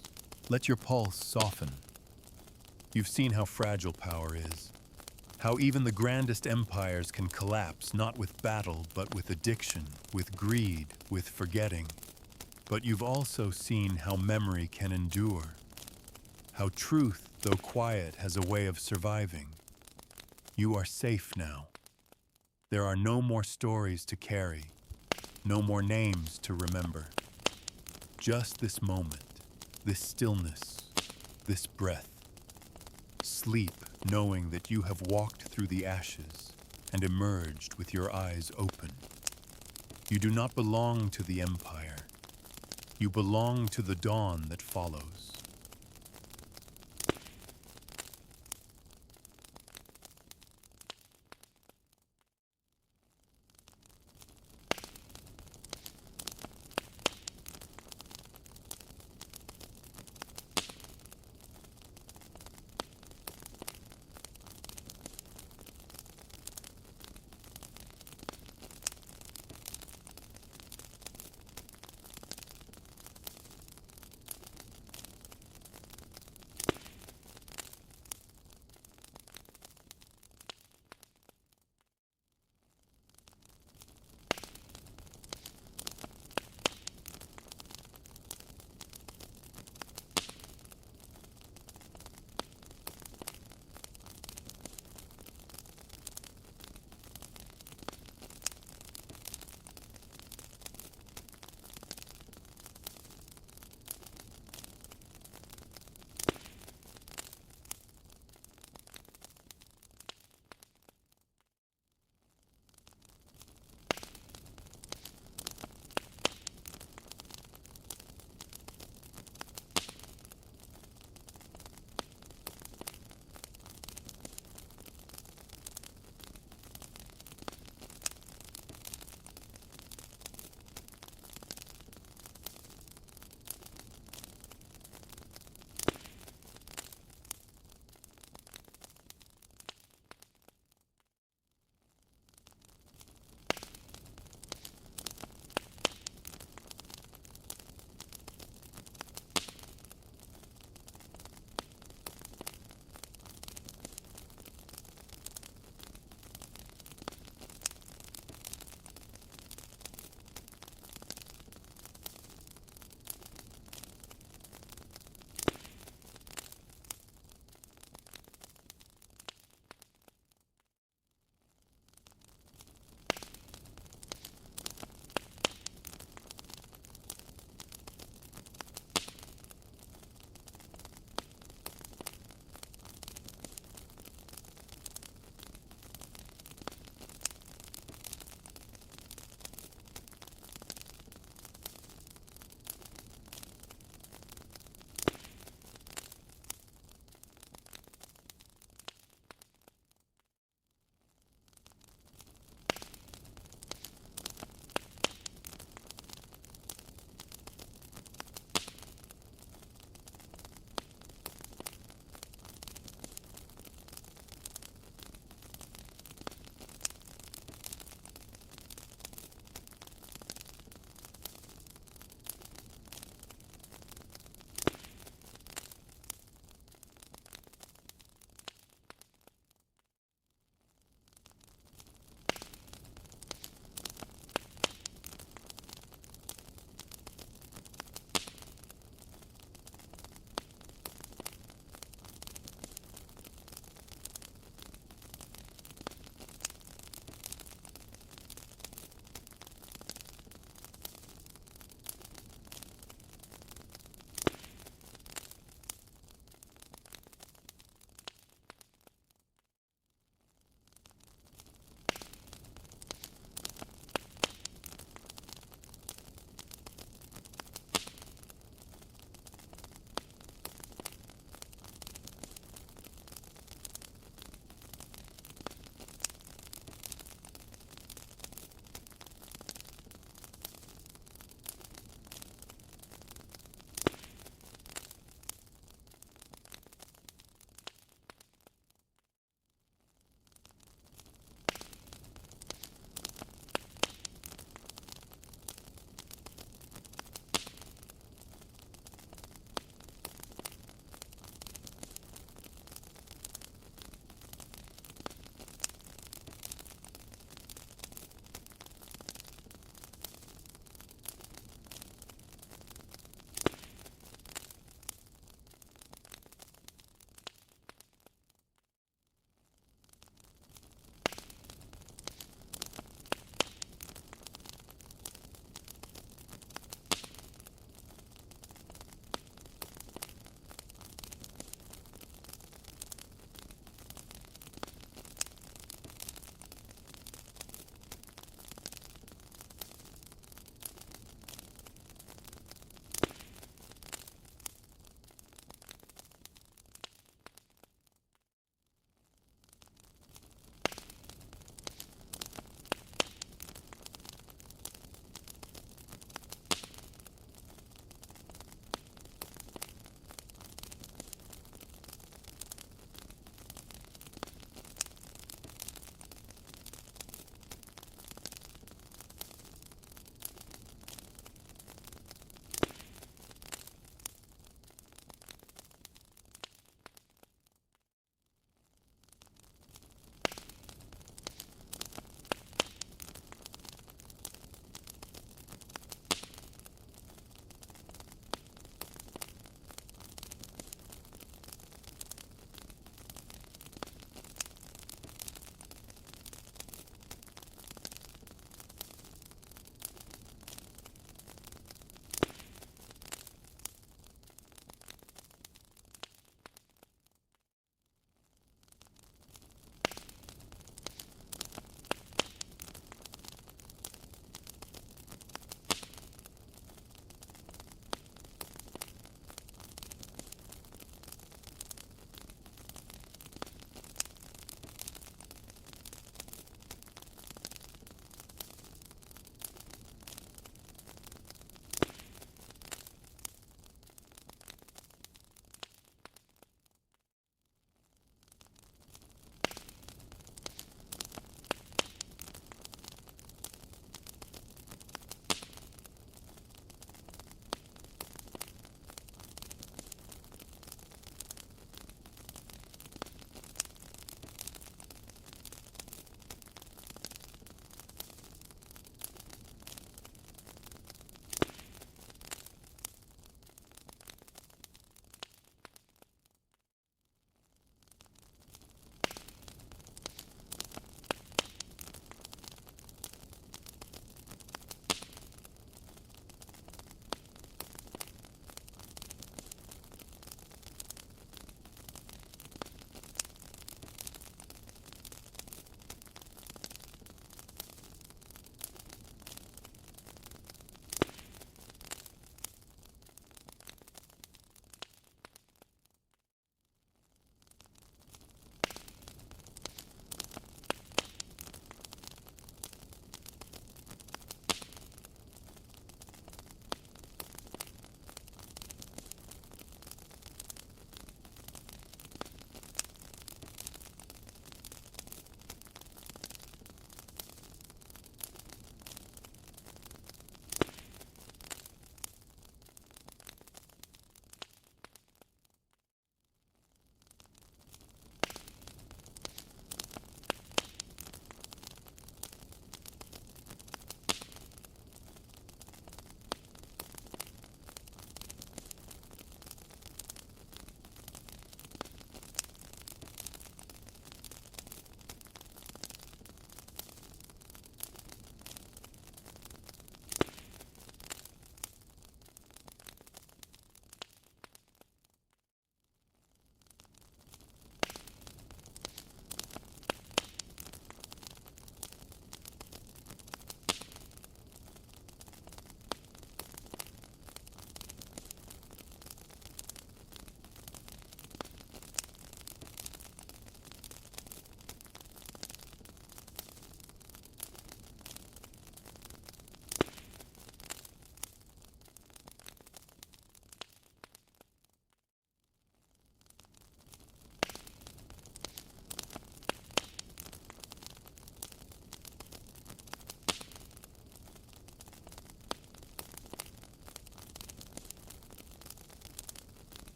Let your pulse soften. You've seen how fragile power is. How even the grandest empires can collapse, not with battle, but with addiction, with greed, with forgetting. But you've also seen how memory can endure. How truth, though quiet, has a way of surviving. You are safe now. There are no more stories to carry, no more names to remember. Just this moment, this stillness, this breath. Sleep, knowing that you have walked through the ashes and emerged with your eyes open. You do not belong to the empire. You belong to the dawn that follows.